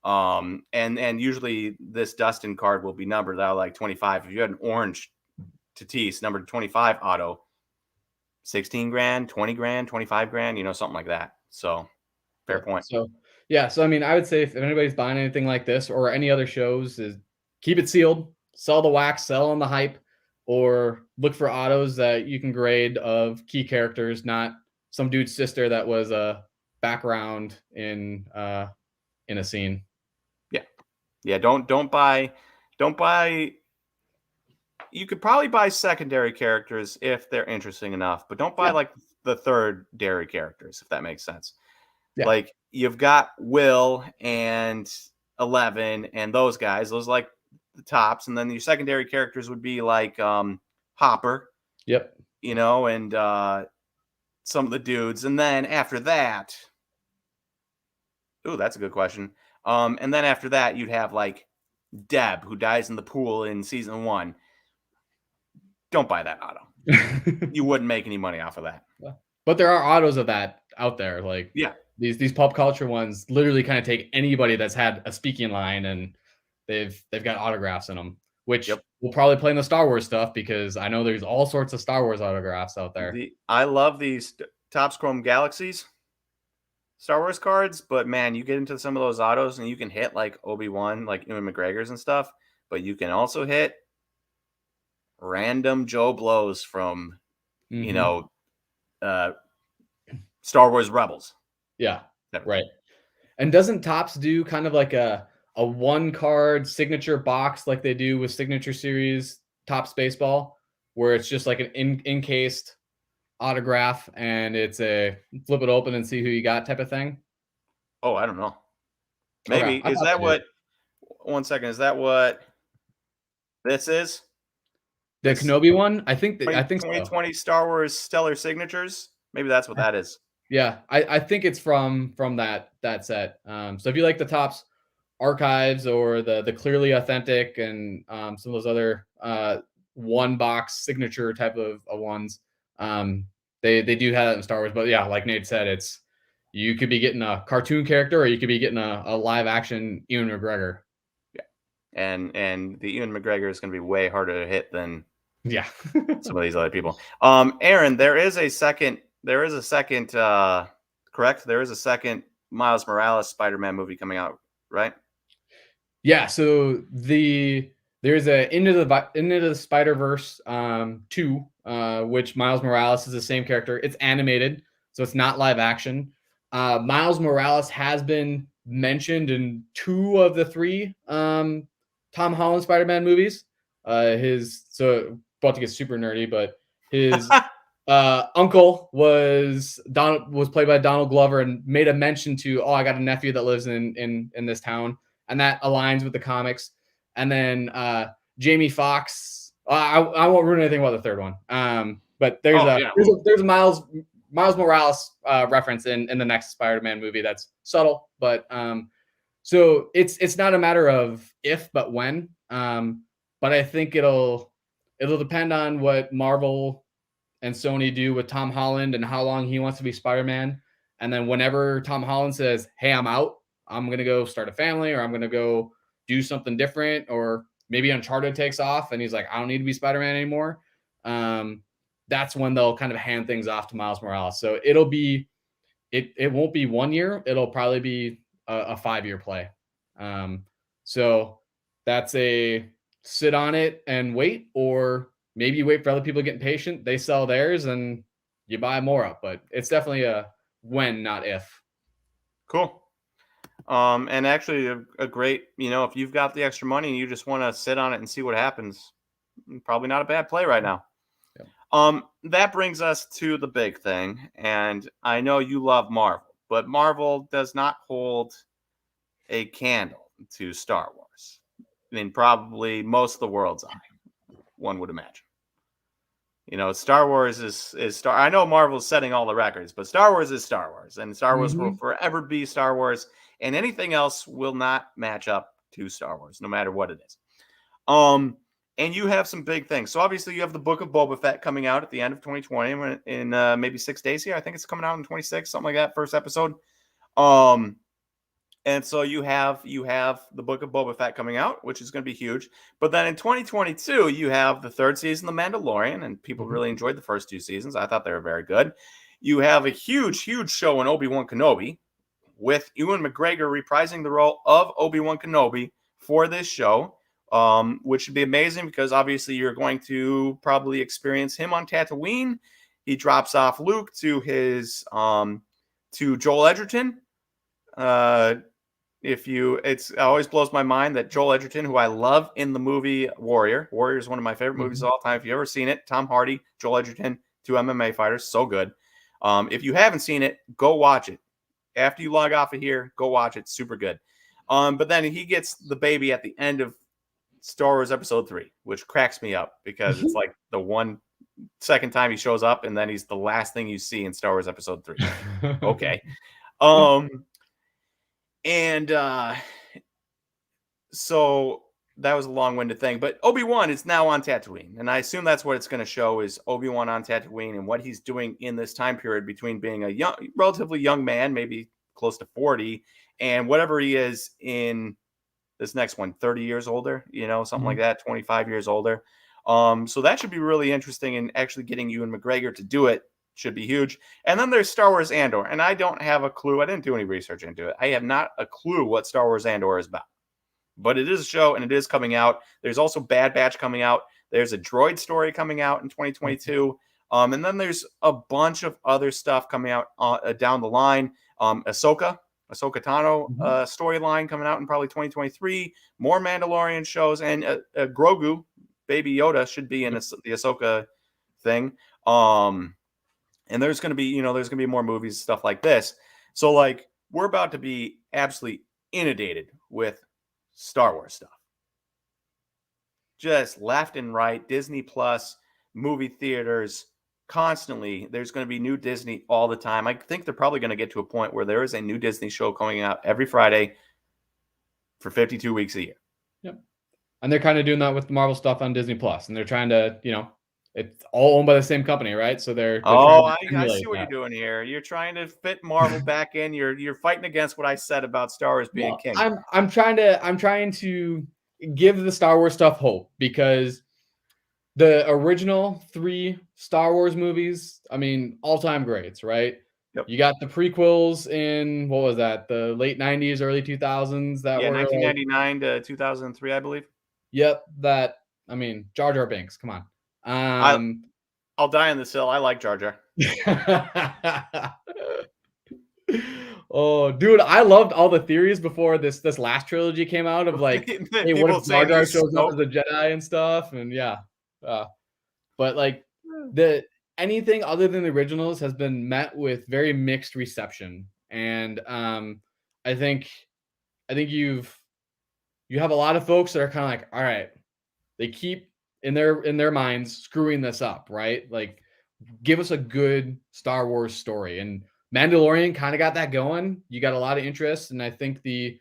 $800. And usually this Dustin card will be numbered out like 25. If you had an orange Tatis numbered 25 auto, 16 grand, 20 grand, 25 grand, something like that. So fair point. So I mean, I would say if anybody's buying anything like this or any other shows, is keep it sealed, sell the wax, sell on the hype, or look for autos that you can grade of key characters, not some dude's sister that was a background in a scene. Yeah. Don't buy. You could probably buy secondary characters if they're interesting enough, but don't buy like the third dairy characters, if that makes sense. Yeah. Like you've got Will and 11 and those guys, those like the tops, and then your secondary characters would be like Hopper. Yep. And some of the dudes, and then after that, that's a good question. And then after that, you'd have like Deb, who dies in the pool in season 1. Don't buy that auto. You wouldn't make any money off of that. But there are autos of that out there. Like these pop culture ones literally kind of take anybody that's had a speaking line and they've got autographs in them, which will probably play in the Star Wars stuff, because I know there's all sorts of Star Wars autographs out there. I love these Topps Chrome Galaxies Star Wars cards, but man, you get into some of those autos and you can hit like Obi-Wan, like Ewan McGregor's and stuff, but you can also hit random Joe Blows from, Star Wars Rebels. Yeah, right. And doesn't Topps do kind of like a one card signature box like they do with Signature Series Topps Baseball, where it's just like an encased autograph and it's a flip it open and see who you got type of thing? Oh, I don't know. Maybe. Okay. Is that what? 1 second. Is that what this is? The Kenobi one? I think 2020 so. Star Wars Stellar Signatures. Maybe that's what that is. Yeah, I think it's from that set. So if you like the Topps archives or the clearly authentic and some of those other one box signature type of ones, they do have that in Star Wars. But yeah, like Nate said, you could be getting a cartoon character or you could be getting a live action Ewan McGregor. Yeah, and the Ewan McGregor is going to be way harder to hit than some of these other people. Aaron, there is a second, correct? There is a second Miles Morales Spider-Man movie coming out, right? Yeah. So there's a Into the Spider-Verse 2, which Miles Morales is the same character. It's animated, so it's not live action. Miles Morales has been mentioned in 2 of the 3 Tom Holland Spider-Man movies. About to get super nerdy, but his uncle was played by Donald Glover and made a mention to, I got a nephew that lives in this town, and that aligns with the comics. And then Jamie Foxx, I won't ruin anything about the third one. But there's a Miles Morales reference in the next Spider-Man movie that's subtle, but so it's not a matter of if but when. But I think it'll depend on what Marvel and Sony do with Tom Holland and how long he wants to be Spider-Man. And then whenever Tom Holland says, "Hey, I'm out. I'm going to go start a family, or I'm going to go do something different," or maybe Uncharted takes off and he's like, "I don't need to be Spider-Man anymore." that's when they'll kind of hand things off to Miles Morales. So it'll be, it won't be 1 year. It'll probably be a 5-year play. So that's a sit on it and wait, or maybe you wait for other people to get impatient. They sell theirs and you buy more up, but it's definitely a when, not if. Cool. And actually a great, if you've got the extra money and you just want to sit on it and see what happens, probably not a bad play right now. Yeah. That brings us to the big thing. And I know you love Marvel, but Marvel does not hold a candle to Star Wars. I mean, probably most of the world's eye, one would imagine. Star Wars is Star. I know Marvel's setting all the records, but Star Wars is Star Wars, and Star Wars will forever be Star Wars, and anything else will not match up to Star Wars, no matter what it is. And you have some big things. So obviously, you have the Book of Boba Fett coming out at the end of 2020 in maybe 6 days here. I think it's coming out in 26, something like that. First episode. And so you have the Book of Boba Fett coming out, which is going to be huge. But then in 2022, you have the 3rd season of The Mandalorian, and people really enjoyed the first 2 seasons. I thought they were very good. You have a huge, huge show in Obi-Wan Kenobi with Ewan McGregor reprising the role of Obi-Wan Kenobi for this show, which should be amazing because obviously you're going to probably experience him on Tatooine. He drops off Luke to his to Joel Edgerton. It always blows my mind that Joel Edgerton, who I love in the movie Warrior is one of my favorite movies of all time. If you've ever seen it, Tom Hardy, Joel Edgerton, 2 MMA fighters, so good. If you haven't seen it, go watch it. After you log off of here, go watch it. Super good. But then he gets the baby at the end of Star Wars Episode 3, which cracks me up because it's like the 1 second time he shows up, and then he's the last thing you see in Star Wars Episode 3. Okay. And so that was a long-winded thing. But Obi-Wan is now on Tatooine. And I assume that's what it's going to show is Obi-Wan on Tatooine and what he's doing in this time period between being a relatively young man, maybe close to 40, and whatever he is in this next one, 30 years older, something like that, 25 years older. So that should be really interesting, and actually getting Ewan McGregor to do it should be huge. And then there's Star Wars Andor, and I don't have a clue. I didn't do any research into it. I have not a clue what Star Wars Andor is about. But it is a show, and it is coming out. There's also Bad Batch coming out. There's a droid story coming out in 2022. And then there's a bunch of other stuff coming out down the line. Ahsoka Tano storyline coming out in probably 2023. More Mandalorian shows, and Grogu, Baby Yoda, should be in the Ahsoka thing. And there's going to be more movies, stuff like this. So like we're about to be absolutely inundated with Star Wars stuff. Just left and right, Disney Plus, movie theaters, constantly. There's going to be new Disney all the time. I think they're probably going to get to a point where there is a new Disney show coming out every Friday for 52 weeks a year. Yep. And they're kind of doing that with the Marvel stuff on Disney Plus, and they're trying to, it's all owned by the same company, right? So they're I see what you're doing here. You're trying to fit Marvel back in. You're fighting against what I said about Star Wars being king. I'm trying to give the Star Wars stuff hope, because the original 3 Star Wars movies, I mean, all-time greats, right? Yep. You got the prequels in, what was that, the late 90s, early 2000s? That were 1999 to 2003, I believe. Yep, Jar Jar Binks, come on. I'll die on this hill. I like Jar Jar. Oh, dude, I loved all the theories before this last trilogy came out of like, hey, what if Jar Jar shows up as a Jedi and stuff? And yeah, but like anything other than the originals has been met with very mixed reception, and I think you have a lot of folks that are kind of like, all right, they keep in their minds screwing this up, right? Like, give us a good Star Wars story. And Mandalorian kind of got that going. You got a lot of interest, and I think the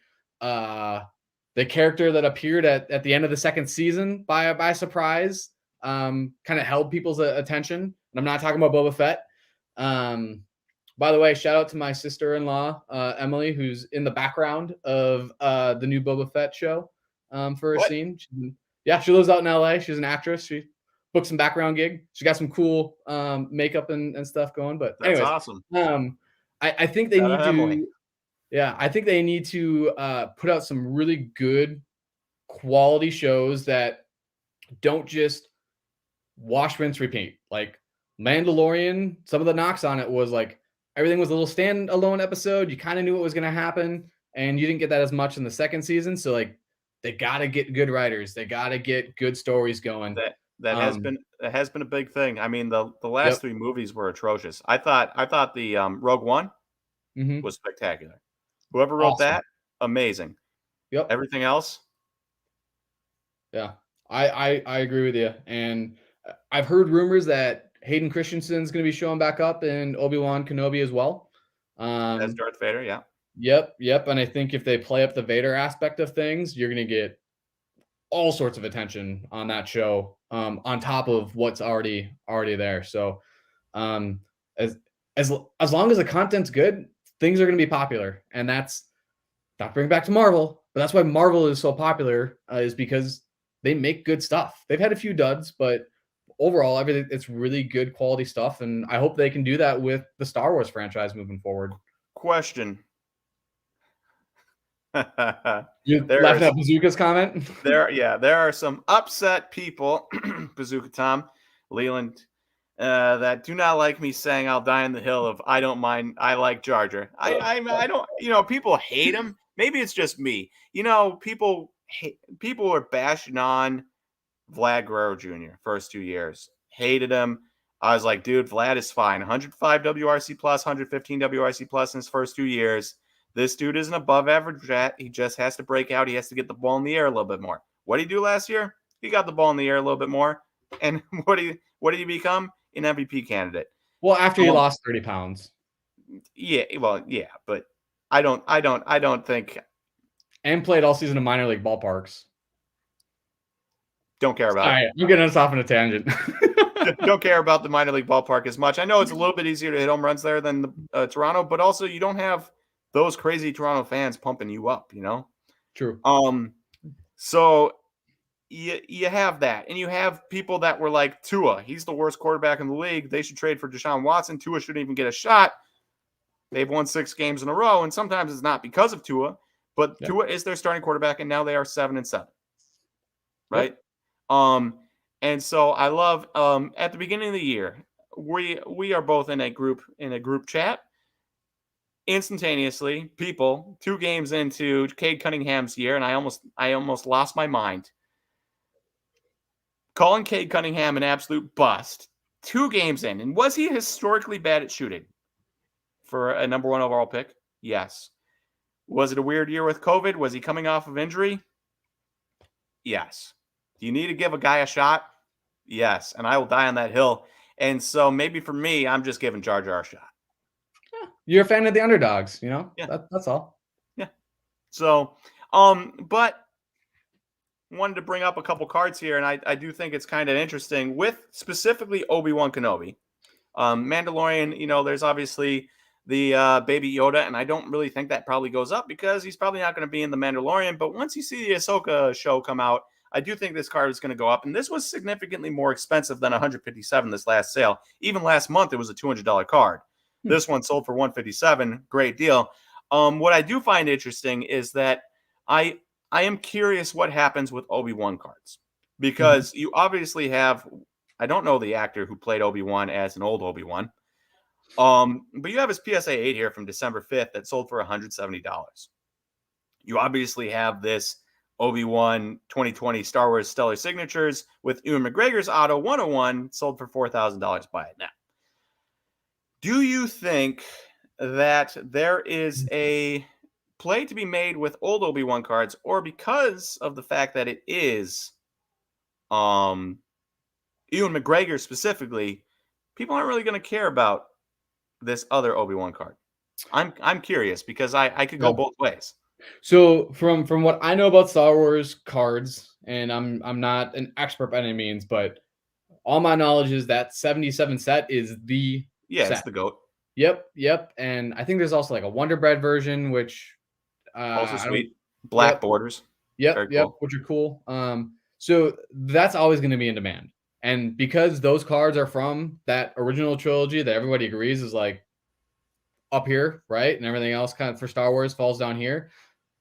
character that appeared at the end of the 2nd season by surprise kind of held people's attention. And I'm not talking about Boba Fett. By the way, shout out to my sister-in-law Emily, who's in the background of the new Boba Fett show for a scene. Yeah, she lives out in LA. She's an actress. She booked some background gig. She got some cool makeup and stuff going. But That's anyways, awesome. I think they Shout need out Emily. to. Yeah, I think they need to put out some really good quality shows that don't just wash, rinse, repeat. Like Mandalorian, some of the knocks on it was like everything was a little standalone episode. You kind of knew what was going to happen, and you didn't get that as much in the second season. So like they got to get good writers. They got to get good stories going. That has been a big thing. I mean, the last Yep. 3 movies were atrocious. I thought the Rogue One Mhm. was spectacular. Whoever wrote Awesome. that, amazing. Yep. Everything else, Yeah, I agree with you. And I've heard rumors that Hayden Christensen's going to be showing back up in Obi-Wan Kenobi as well. as Darth Vader, yeah. Yep. And I think if they play up the Vader aspect of things, you're going to get all sorts of attention on that show, on top of what's already there. So, um, as as long as the content's good, things are going to be popular, and that's not bring back to Marvel, but that's why Marvel is so popular, is because they make good stuff. They've had a few duds, but overall, everything it's really good quality stuff, and I hope they can do that with the Star Wars franchise moving forward. Question. You There laughing is- at Bazooka's comment? There are some upset people, Bazooka Tom, Leland, that do not like me saying I'll die on the hill of I don't mind. I like Jar Jar. I don't. People hate him. Maybe it's just me. People are bashing on Vlad Guerrero Jr. first 2 years. Hated him. I was like, dude, Vlad is fine. 105 WRC plus, 115 WRC plus in his first 2 years. This dude is an above average rat. He just has to break out. He has to get the ball in the air a little bit more. What did he do last year? He got the ball in the air a little bit more. And what did he become? An MVP candidate. Well, after he lost 30 pounds. Yeah, well, yeah, but I don't think. And played all season in minor league ballparks. Don't care about All right, I'm getting us off on a tangent. don't care about the minor league ballpark as much. I know it's a little bit easier to hit home runs there than Toronto, but also you don't have those crazy Toronto fans pumping you up, True. So you have that, and you have people that were like Tua. He's the worst quarterback in the league. They should trade for Deshaun Watson. Tua shouldn't even get a shot. They've won 6 games in a row, and sometimes it's not because of Tua, but Tua is their starting quarterback, and now they are 7-7. Right? Yep. And so I love at the beginning of the year, we are both in a group chat. Instantaneously, people 2 games into Cade Cunningham's year, and I almost lost my mind. Calling Cade Cunningham an absolute bust 2 games in. And was he historically bad at shooting for a number 1 overall pick? Yes. Was it a weird year with COVID? Was he coming off of injury? Yes. Do you need to give a guy a shot? Yes. And I will die on that hill. And so maybe for me, I'm just giving Jar Jar a shot. You're a fan of the underdogs, Yeah. That's all. Yeah. So, but wanted to bring up a couple cards here, and I do think it's kind of interesting with specifically Obi-Wan Kenobi. Mandalorian, there's obviously the Baby Yoda, and I don't really think that probably goes up because he's probably not going to be in the Mandalorian. But once you see the Ahsoka show come out, I do think this card is going to go up. And this was significantly more expensive than 157 this last sale. Even last month, it was a $200 card. This one sold for 157. Great deal. What I do find interesting is that I am curious what happens with Obi-Wan cards, because you obviously have, I don't know the actor who played Obi-Wan as an old Obi-Wan, but you have his PSA 8 here from December 5th that sold for $170. You obviously have this Obi-Wan 2020 Star Wars Stellar Signatures with Ewan McGregor's Auto 101 sold for $4,000. Buy it now. Do you think that there is a play to be made with old Obi-Wan cards, or because of the fact that it is Ewan McGregor specifically, people aren't really going to care about this other Obi-Wan card? I'm curious because I could go both ways. So from what I know about Star Wars cards, and I'm not an expert by any means, but all my knowledge is that 77 set is the set. It's the GOAT. Yep. And I think there's also like a Wonder Bread version, which also sweet. Black borders. Yep, cool. which are cool. So that's always going to be in demand. And because those cards are from that original trilogy that everybody agrees is like up here, right? And everything else kind of for Star Wars falls down here.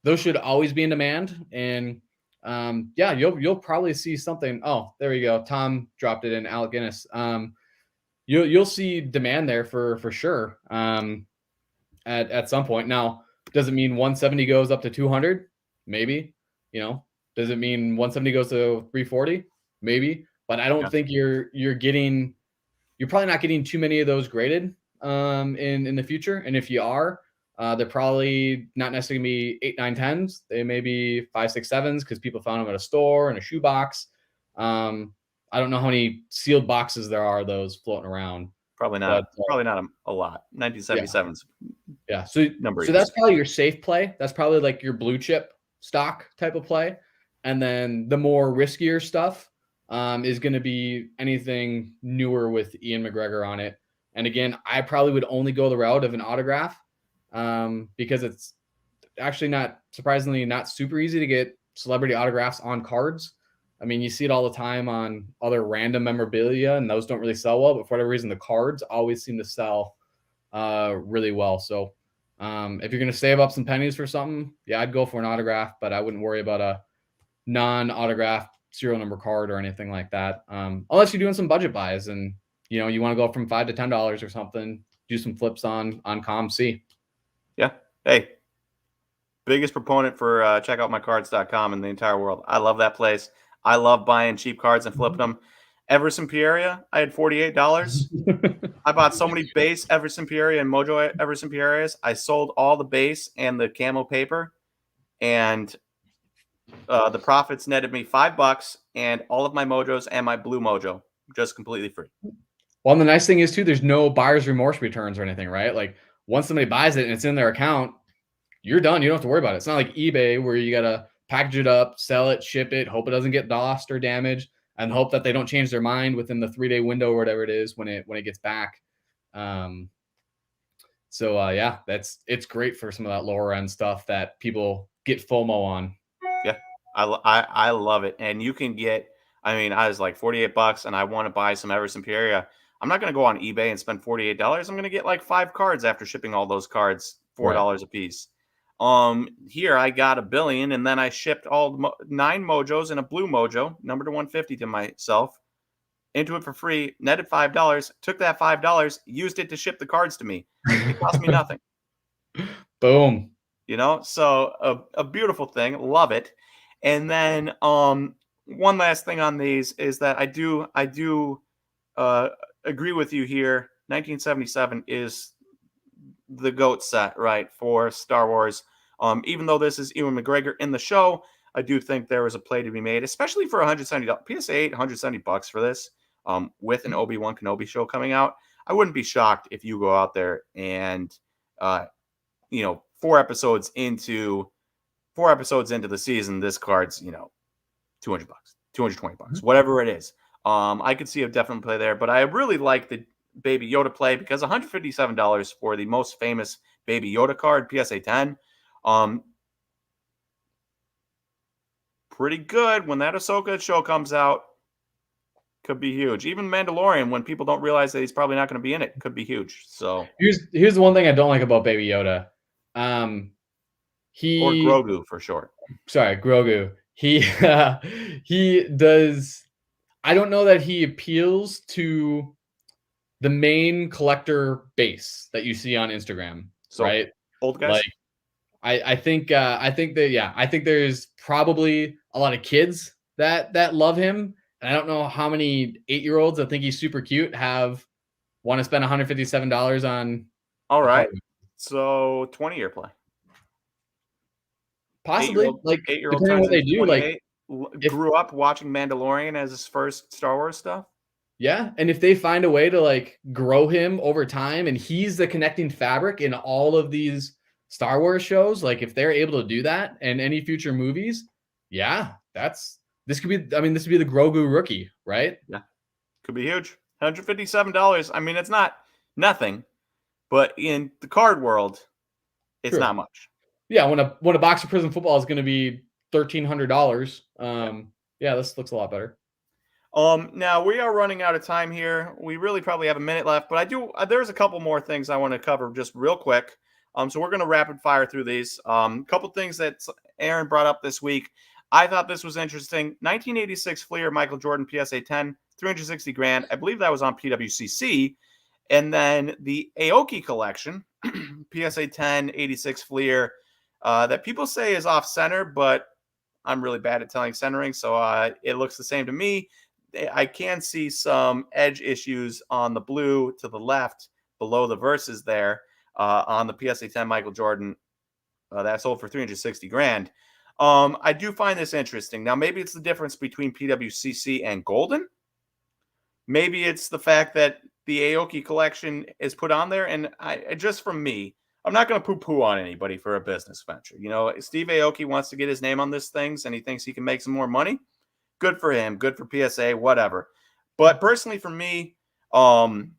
Those should always be in demand. And yeah, you'll probably see something. Oh, there we go. Tom dropped it in, Alec Guinness. You'll see demand there for sure. At some point. Now, does it mean 170 goes up to 200? Maybe. Does it mean 170 goes to 340? Maybe. But I don't think you're probably not getting too many of those graded in the future. And if you are, they're probably not necessarily gonna be 8, 9, 10s. They may be 5, 6, 7s because people found them at a store in a shoebox. I don't know how many sealed boxes there are of those floating around. Probably not. Probably not a lot. 1977s. Yeah. So that's probably your safe play. That's probably like your blue chip stock type of play. And then the more riskier stuff is going to be anything newer with Ian McGregor on it. And again, I probably would only go the route of an autograph because it's actually surprisingly not super easy to get celebrity autographs on cards. I mean, you see it all the time on other random memorabilia, and those don't really sell well. But for whatever reason, the cards always seem to sell really well. So if you're going to save up some pennies for something, yeah, I'd go for an autograph, but I wouldn't worry about a non-autographed serial number card or anything like that. Unless you're doing some budget buys and, you want to go from $5 to $10 or something, do some flips on ComC. Yeah. Hey, biggest proponent for checkoutmycards.com in the entire world. I love that place. I love buying cheap cards and flipping them. Everson Pereira, I had $48. I bought so many base Everson Pereira and Mojo Everson Pereiras. I sold all the base and the camo paper, and the profits netted me $5, and all of my Mojos and my blue Mojo just completely free. Well, and the nice thing is too, there's no buyer's remorse returns or anything, right? Like once somebody buys it and it's in their account, you're done. You don't have to worry about it. It's not like eBay where you gotta package it up, sell it, ship it, hope it doesn't get lost or damaged, and hope that they don't change their mind within the 3-day window or whatever it is when it gets back. Yeah, it's great for some of that lower end stuff that people get FOMO on. Yeah, I love it. And you can get, I was like $48 and I want to buy some Everson Pereira. I'm not going to go on eBay and spend $48. I'm going to get like 5 cards after shipping all those cards, $4 a piece. Here I got $1 billion, and then I shipped all 9 Mojos and a blue Mojo, numbered to 150 to myself, into it for free, netted $5, took that $5, used it to ship the cards to me. It cost me nothing. Boom. So a beautiful thing. Love it. And then one last thing on these is that I do agree with you here. 1977 is the GOAT set, right, for Star Wars. Even though this is Ewan McGregor in the show, I do think there was a play to be made, especially for $170. PSA 8, $170 for this, with an Obi-Wan Kenobi show coming out. I wouldn't be shocked if you go out there and, 4 episodes into the season, this card's, $200, $220, whatever it is. I could see a definite play there, but I really like the Baby Yoda play because $157 for the most famous Baby Yoda card, PSA 10. Pretty good. When that Ahsoka show comes out, could be huge. Even Mandalorian, when people don't realize that he's probably not going to be in it, could be huge. So here's the one thing I don't like about Baby Yoda. Or Grogu for short. Sorry, Grogu. He does. I don't know that he appeals to the main collector base that you see on Instagram, so, right? Old guys. Like, I think there's probably a lot of kids that love him, and I don't know how many 8-year-olds that think he's super cute want to spend $157 on. All right, so 20-year play. Possibly, 8-year-old depending on what they do, grew up watching Mandalorian as his first Star Wars stuff. Yeah, and if they find a way to grow him over time, and he's the connecting fabric in all of these Star Wars shows, if they're able to do that and any future movies, yeah, this could be the Grogu rookie, right? Yeah, could be huge. $157. It's not nothing, but in the card world, it's not much. Yeah, when a box of Prison Football is going to be $1,300, yeah, this looks a lot better. Now we are running out of time here. We really probably have a minute left, but there's a couple more things I want to cover just real quick. So we're going to rapid fire through these. Couple things that Aaron brought up this week. I thought this was interesting. 1986 Flir Michael Jordan PSA 10, 360 grand. I believe that was on PWCC. And then the Aoki collection, PSA 10, 86 Flir, that people say is off center, but I'm really bad at telling centering, so it looks the same to me. I can see some edge issues on the blue to the left below the verses there on the PSA 10 Michael Jordan that sold for 360 grand. I do find this interesting. Now, maybe it's the difference between PWCC and Golden. Maybe it's the fact that the Aoki collection is put on there. And just from me, I'm not going to poo-poo on anybody for a business venture. You know, Steve Aoki wants to get his name on this things and he thinks he can make some more money. Good for him. Good for PSA, whatever. But personally, for me, I'm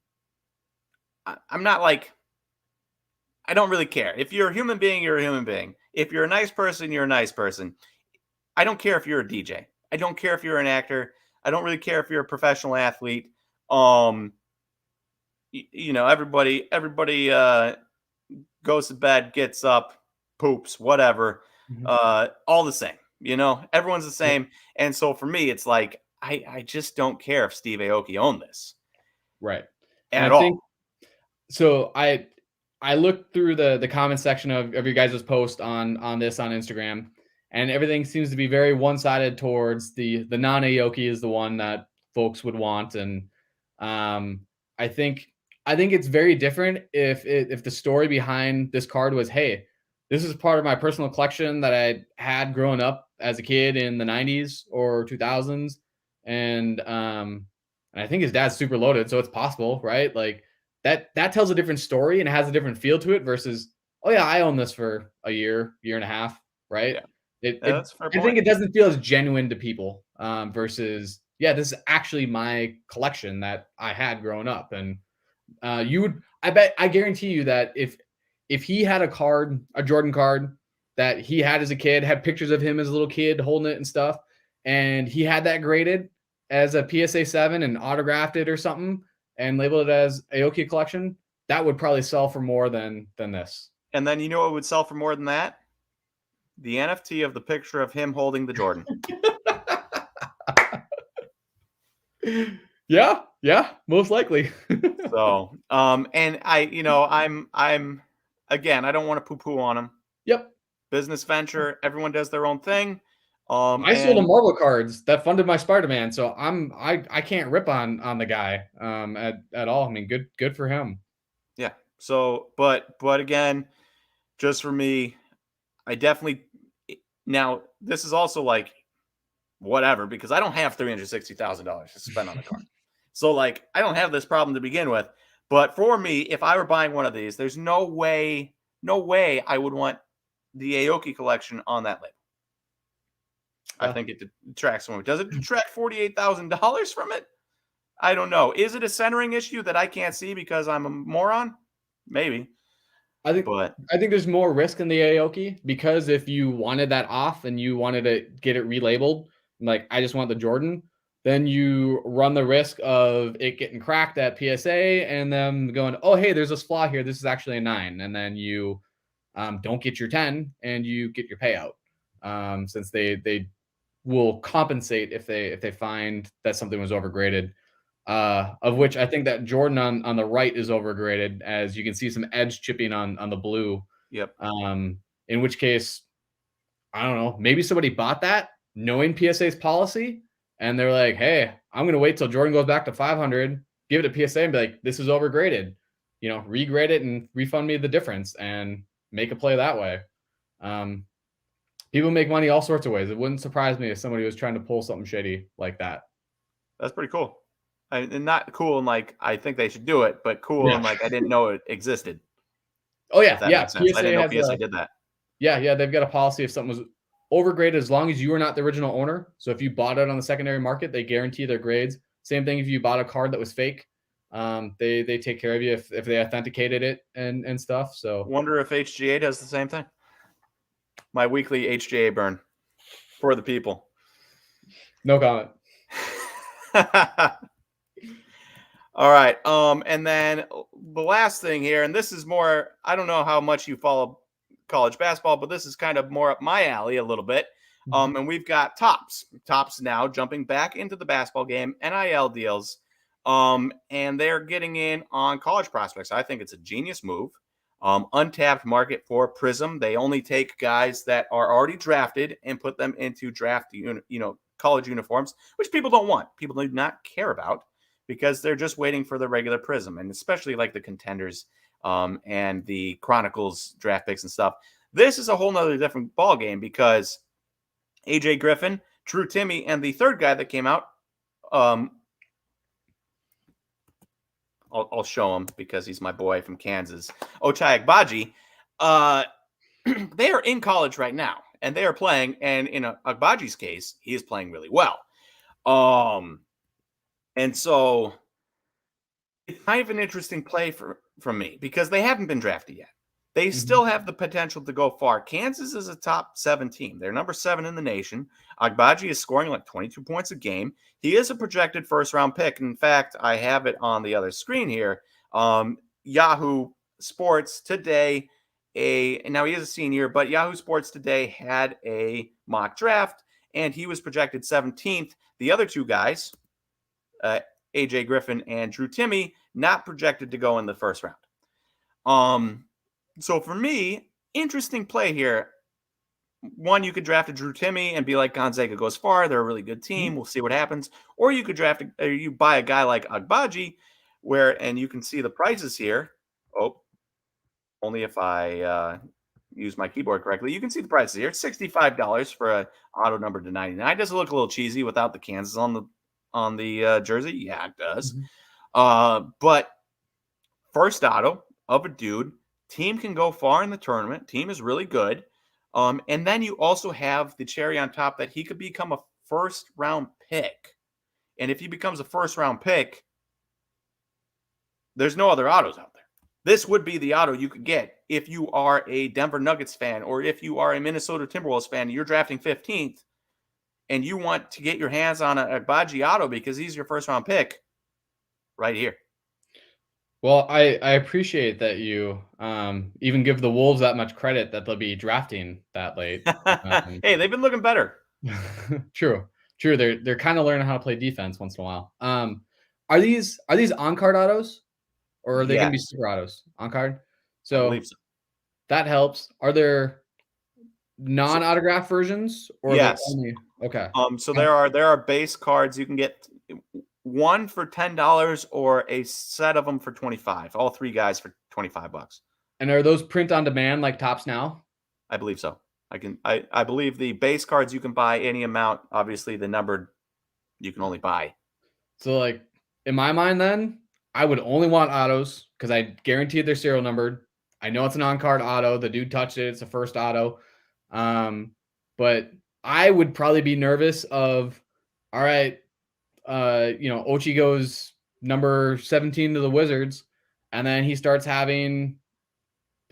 not like, I don't really care. If you're a human being, you're a human being. If you're a nice person, you're a nice person. I don't care if you're a DJ. I don't care if you're an actor. I don't really care if you're a professional athlete. You know, everybody goes to bed, gets up, poops, whatever. All the same. You know, everyone's the same. And so for me, it's like, I just don't care if Steve Aoki owned this. Right. At all. So I looked through the comment section of your guys' post on this on Instagram, and everything seems to be very one-sided towards the non-Aoki is the one that folks would want. And I think it's very different if the story behind this card was, hey, this is part of my personal collection that I had growing up as a kid in the 90s or 2000s. And I think his dad's super loaded, so it's possible, right? Like that tells a different story and it has a different feel to it versus, oh yeah, I own this for a year and a half, right? Yeah. That's a fair point. I think it doesn't feel as genuine to people versus, yeah, this is actually my collection that I had growing up. And I guarantee you that if he had a Jordan card that he had as a kid, had pictures of him as a little kid holding it and stuff, and he had that graded as a PSA 7 and autographed it or something and labeled it as Aoki collection, that would probably sell for more than this. And then you know what would sell for more than that? The NFT of the picture of him holding the Jordan. Yeah, most likely. So, and I'm again, I don't want to poo-poo on him. Yep. Business venture. Everyone does their own thing. I sold a Marvel cards that funded my Spider-Man, so I can't rip on the guy at all. I mean, good for him. Yeah. So, but again, just for me, I definitely now this is also like whatever because I don't have $360,000 to spend on a card. So like I don't have this problem to begin with. But for me, if I were buying one of these, there's no way I would want the Aoki collection on that label. I think it detracts from it. Does it detract $48,000 from it? I don't know. Is it a centering issue that I can't see because I'm a moron? Maybe. I think there's more risk in the Aoki because if you wanted that off and you wanted to get it relabeled, like I just want the Jordan, then you run the risk of it getting cracked at PSA and them going, oh, hey, there's this flaw here. This is actually a 9. And then you don't get your 10 and you get your payout since they will compensate if they find that something was overgraded, of which I think that Jordan on the right is overgraded, as you can see some edge chipping on the blue. Yep. In which case, I don't know, maybe somebody bought that knowing PSA's policy, and they're like, hey, I'm going to wait till Jordan goes back to 500, give it to PSA and be like, this is overgraded, regrade it and refund me the difference and make a play that way. People make money all sorts of ways. It wouldn't surprise me if somebody was trying to pull something shady like that. That's pretty cool. And not cool and like I think they should do it, but cool and like I didn't know it existed. Oh yeah, yeah. PSA I didn't know PSA did that. Yeah. They've got a policy if something was overgraded, as long as you are not the original owner. So if you bought it on the secondary market, they guarantee their grades. Same thing if you bought a card that was fake. They take care of you if they authenticated it and stuff. So wonder if HGA does the same thing. My weekly HGA burn for the people. No comment. All right. And then the last thing here, and this is more, I don't know how much you follow college basketball, but this is kind of more up my alley a little bit. And we've got Tops. Tops now jumping back into the basketball game, NIL deals. And they're getting in on college prospects. I think it's a genius move. Untapped market for Prism. They only take guys that are already drafted and put them into draft, college uniforms, which people don't want. People do not care about because they're just waiting for the regular Prism, and especially like the Contenders and the Chronicles draft picks and stuff. This is a whole nother different ball game because AJ Griffin, Drew Timme, and the third guy that came out, I'll show him because he's my boy from Kansas, Ochai Agbaji. They are in college right now, and they are playing. And in Agbaji's case, he is playing really well. And so it's kind of an interesting play from me because they haven't been drafted yet. They still have the potential to go far. Kansas is a top 7 team. They're number 7 in the nation. Agbaji is scoring like 22 points a game. He is a projected first-round pick. In fact, I have it on the other screen here. Yahoo Sports today, now he is a senior, but Yahoo Sports today had a mock draft, and he was projected 17th. The other two guys, AJ Griffin and Drew Timme, not projected to go in the first round. So for me, interesting play here. One, you could draft a Drew Timme and be like, Gonzaga goes far. They're a really good team. We'll see what happens. Or you could you buy a guy like Agbaji, and you can see the prices here. Oh, only if I use my keyboard correctly. You can see the prices here. $65 for an auto numbered to 99. Does it look a little cheesy without the Kansas on the jersey? Yeah, it does. But first auto of a dude. Team can go far in the tournament. Team is really good. And then you also have the cherry on top that he could become a first-round pick. And if he becomes a first-round pick, there's no other autos out there. This would be the auto you could get if you are a Denver Nuggets fan or if you are a Minnesota Timberwolves fan. You're drafting 15th, and you want to get your hands on a Agbaji auto because he's your first-round pick right here. Well, I appreciate that you even give the Wolves that much credit that they'll be drafting that late. Hey, they've been looking better. True. They're kind of learning how to play defense once in a while. Are these on-card autos, or are they going to be super autos on card? So, I believe so. That helps. Are there non-autograph versions? Or yes. Okay. So there are base cards you can get. One for $10 or a set of them for $25. All 3 guys for $25. And are those print on demand like Tops now? I believe so. I believe the base cards you can buy any amount. Obviously, the numbered you can only buy. So, like in my mind, then I would only want autos because I guaranteed they're serial numbered. I know it's an on-card auto. The dude touched it. It's a first auto. But I would probably be nervous of, all right, Ochi goes number 17 to the Wizards, and then he starts having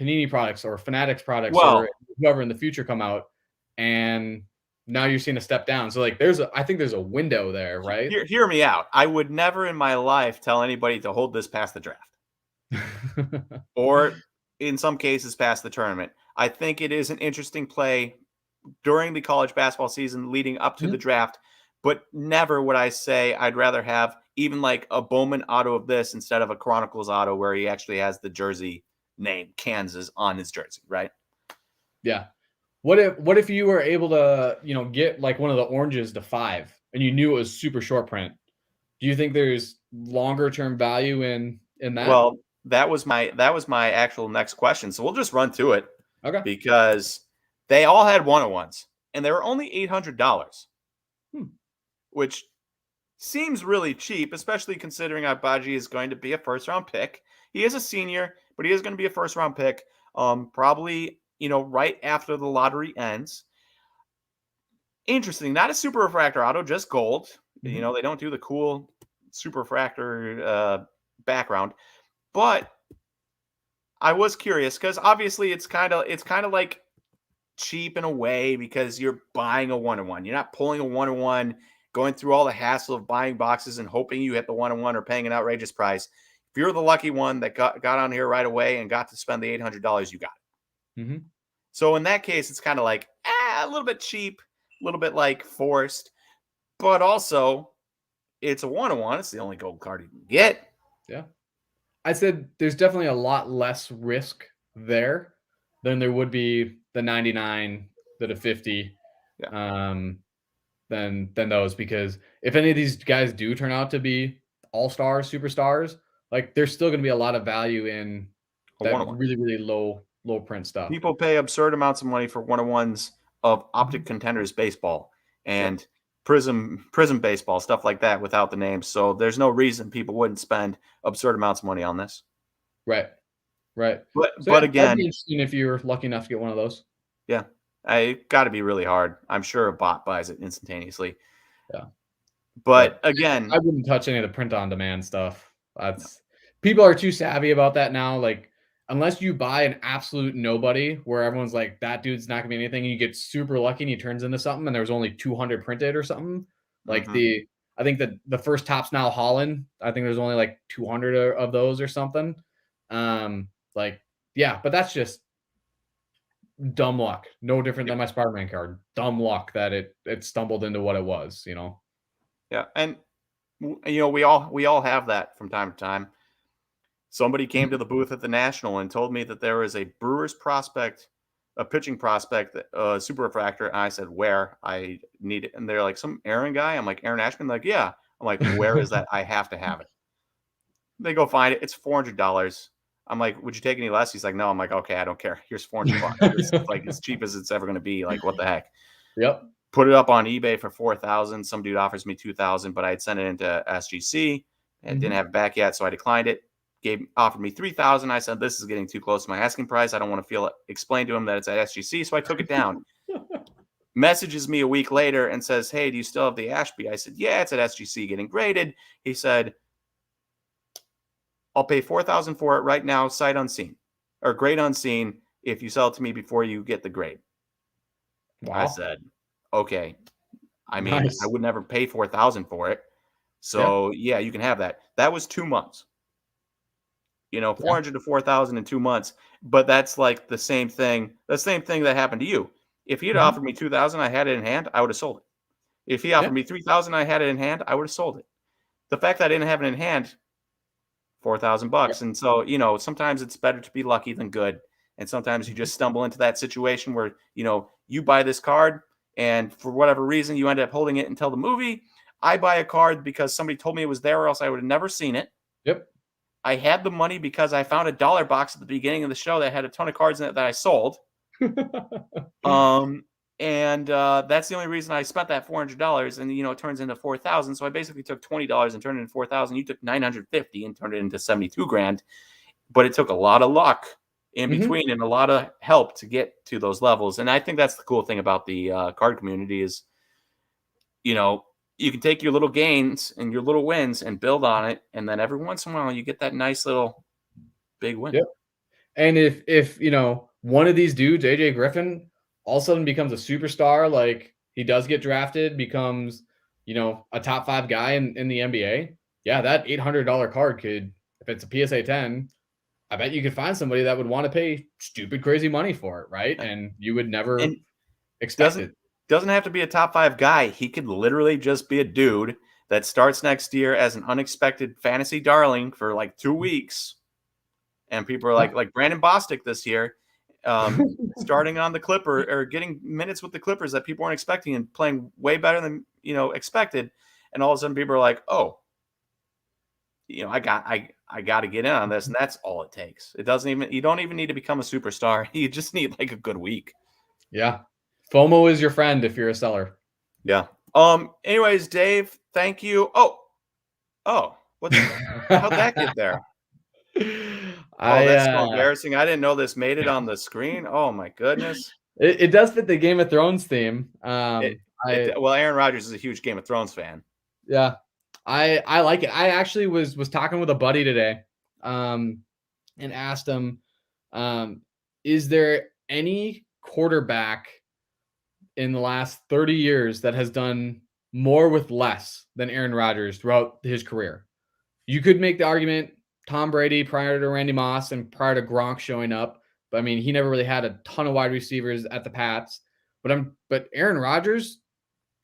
Panini products or Fanatics products or whoever in the future come out, and now you're seeing a step down. So like I think there's a window there, right? Hear me out. I would never in my life tell anybody to hold this past the draft. Or in some cases past the tournament. I think it is an interesting play during the college basketball season leading up to the draft. But never would I say I'd rather have even like a Bowman auto of this instead of a Chronicles auto where he actually has the jersey name Kansas on his jersey, right? Yeah. What if you were able to, get like one of the oranges to 5 and you knew it was super short print? Do you think there's longer term value in that? Well, that was my actual next question. So we'll just run to it. Okay. Because they all had 101s and they were only $800. Which seems really cheap, especially considering Agbaji is going to be a first-round pick. He is a senior, but he is going to be a first-round pick, probably, right after the lottery ends. Interesting. Not a super refractor auto, just gold. They don't do the cool super refractor background. But I was curious because obviously it's kind of like cheap in a way because you're buying a 101. You're not pulling a 101 going through all the hassle of buying boxes and hoping you hit the 1-on-1 or paying an outrageous price. If you're the lucky one that got on here right away and got to spend the $800, you got it. Mm-hmm. So in that case, it's kind of like a little bit cheap, a little bit like forced, but also it's a 1-on-1. It's the only gold card you can get. Yeah. I said there's definitely a lot less risk there than there would be the 99, the 50, than those, because if any of these guys do turn out to be all-stars, superstars, like there's still going to be a lot of value in that really, really low print stuff. People pay absurd amounts of money for 1-on-1s of Optic Contenders baseball and Prism baseball, stuff like that without the names. So there's no reason people wouldn't spend absurd amounts of money on this. Right. But again, that'd be interesting if you're lucky enough to get one of those. Yeah. It got to be really hard. I'm sure a bot buys it instantaneously. Yeah. But again, I wouldn't touch any of the print on demand stuff. People are too savvy about that now. Like, unless you buy an absolute nobody where everyone's like, that dude's not gonna be anything, and you get super lucky and he turns into something and there's only 200 printed or something. Like I think that the first Topps Now Holland, I think there's only like 200 of those or something. But that's just dumb luck. No different than my Spider-Man card. Dumb luck that it stumbled into what it was, you know? Yeah. And, you know, we all have that from time to time. Somebody came to the booth at the National and told me that there was a Brewers prospect, a pitching prospect, super refractor. And I said, where? I need it. And they're like, some Aaron guy? I'm like, Aaron Ashman? Like, yeah. I'm like, where is that? I have to have it. They go find it. It's $400. I'm like, would you take any less? He's like, no. I'm like, okay, I don't care. Here's $400. It's like as cheap as it's ever going to be. Like, what the heck? Yep. Put it up on eBay for $4,000. Some dude offers me $2,000, but I had sent it into SGC and didn't have it back yet, so I declined it. Offered me $3,000. I said, this is getting too close to my asking price. I don't want to explain to him that it's at SGC, so I took it down. Messages me a week later and says, hey, do you still have the Ashby? I said, yeah, it's at SGC getting graded. He said, I'll pay $4,000 for it right now, sight unseen, or grade unseen, if you sell it to me before you get the grade. Wow. I said, okay. I mean, nice. I would never pay $4,000 for it. So yeah, you can have that. That was 2 months. You know, 400 to 4,000 in 2 months. But that's like the same thing. The same thing that happened to you. If he had offered me $2,000, I had it in hand, I would have sold it. If he offered me $3,000, I had it in hand, I would have sold it. The fact that I didn't have it in hand, $4,000. And so, you know, sometimes it's better to be lucky than good. And sometimes you just stumble into that situation where, you know, you buy this card and for whatever reason, you end up holding it until the movie. I buy a card because somebody told me it was there or else I would have never seen it. Yep. I had the money because I found a dollar box at the beginning of the show that had a ton of cards in it that I sold. That's the only reason I spent that $400. And, you know, it turns into $4,000. So I basically took $20 and turned it into $4,000. You took $950 and turned it into $72,000. But it took a lot of luck in between and a lot of help to get to those levels. And I think that's the cool thing about the card community is, you know, you can take your little gains and your little wins and build on it. And then every once in a while, you get that nice little big win. Yep. And if you know, one of these dudes, AJ Griffin, all of a sudden becomes a superstar, like he does get drafted, becomes, you know, a top 5 guy in the NBA. Yeah, that $800 card could, if it's a PSA 10, I bet you could find somebody that would want to pay stupid, crazy money for it, right? And you would never expect it. Doesn't have to be a top 5 guy. He could literally just be a dude that starts next year as an unexpected fantasy darling for like 2 weeks. And people are like Brandon Bostic this year, starting on the Clipper or getting minutes with the Clippers that people weren't expecting and playing way better than, you know, expected. And all of a sudden people are like, oh, you know, I got to get in on this. And that's all it takes. You don't even need to become a superstar. You just need like a good week. Yeah. FOMO is your friend if you're a seller. Yeah. Anyways, Dave, thank you. Oh, how'd that get there? That's so embarrassing. I didn't know this made it on the screen. Oh my goodness. It does fit the Game of Thrones theme. Well, Aaron Rodgers is a huge Game of Thrones fan. Yeah. I like it. I actually was talking with a buddy today, and asked him, is there any quarterback in the last 30 years that has done more with less than Aaron Rodgers throughout his career. You could make the argument Tom Brady prior to Randy Moss and prior to Gronk showing up. But I mean, he never really had a ton of wide receivers at the Pats. But Aaron Rodgers,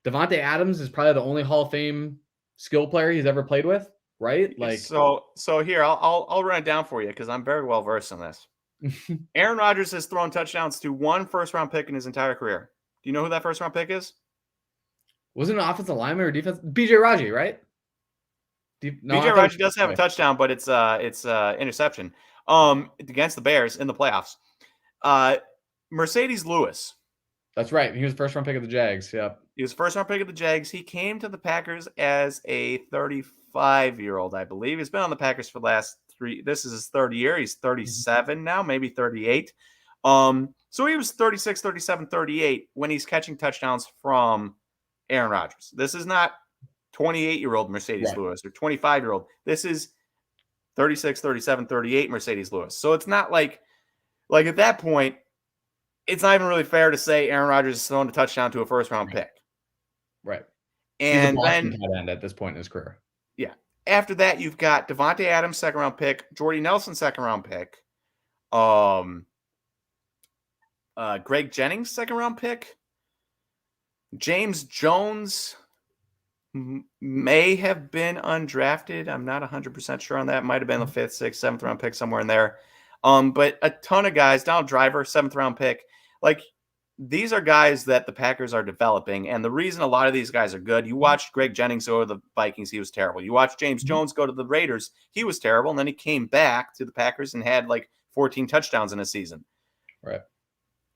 Devontae Adams is probably the only Hall of Fame skill player he's ever played with, right? Like, so here I'll run it down for you because I'm very well versed in this. Aaron Rodgers has thrown touchdowns to one first-round pick in his entire career. Do you know who that first-round pick is? Wasn't it an offensive lineman or defense? BJ Raji, right? BJ Raji does have a touchdown, but it's interception against the Bears in the playoffs. Mercedes Lewis. That's right. He was first round pick of the Jags. Yep. He was first round pick of the Jags. He came to the Packers as a 35-year-old, I believe. He's been on the Packers for the last this is his third year. He's 37 now, maybe 38. So he was 36, 37, 38 when he's catching touchdowns from Aaron Rodgers. This is not 28-year-old Mercedes Lewis or 25-year-old. This is 36, 37, 38 Mercedes Lewis. So it's not like at that point, it's not even really fair to say Aaron Rodgers has thrown a touchdown to a first-round pick. Right. And he's a then tight end at this point in his career. Yeah. After that, you've got Devontae Adams, second-round pick, Jordy Nelson, second-round pick, Greg Jennings, second-round pick, James Jones may have been undrafted. I'm not 100% sure on that. Might have been the 5th, 6th, 7th-round pick somewhere in there. But a ton of guys. Donald Driver, 7th-round pick. Like, these are guys that the Packers are developing, and the reason a lot of these guys are good, you watched Greg Jennings go to the Vikings, he was terrible. You watched James Jones go to the Raiders, he was terrible, and then he came back to the Packers and had like 14 touchdowns in a season. Right.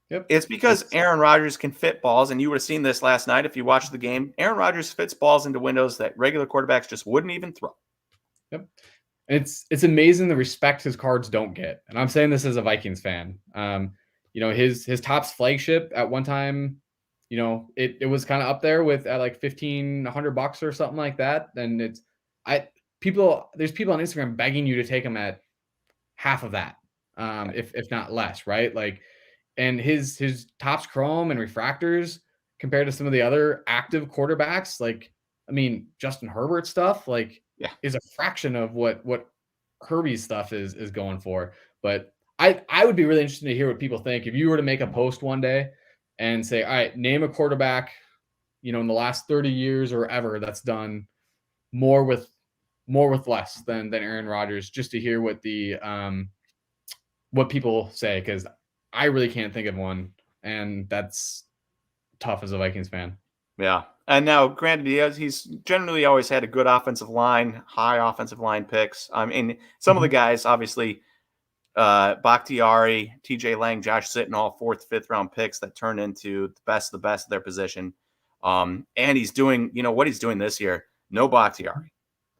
Yep. It's because Aaron Rodgers can fit balls, and you would have seen this last night if you watched the game. Aaron Rodgers fits balls into windows that regular quarterbacks just wouldn't even throw. Yep. It's amazing the respect his cards don't get. And I'm saying this as a Vikings fan. His Topps flagship at one time, it was kind of up there with at like $1,500 or something like that. And there's people on Instagram begging you to take him at half of that, if not less, right? Like, and his Topps chrome and refractors compared to some of the other active quarterbacks, like, I mean, Justin Herbert stuff, like, is a fraction of what Herbie's stuff is going for. But I would be really interested to hear what people think. If you were to make a post one day and say, all right, name a quarterback, in the last 30 years or ever that's done more with less than Aaron Rodgers, just to hear what the what people say, because I really can't think of one, and that's tough as a Vikings fan. Yeah. And now, granted, he's generally always had a good offensive line, high offensive line picks. I mean, some of the guys, obviously, Bakhtiari, TJ Lang, Josh Sitton, all 4th, 5th round picks that turn into the best of their position. And he's doing, what he's doing this year. No Bakhtiari.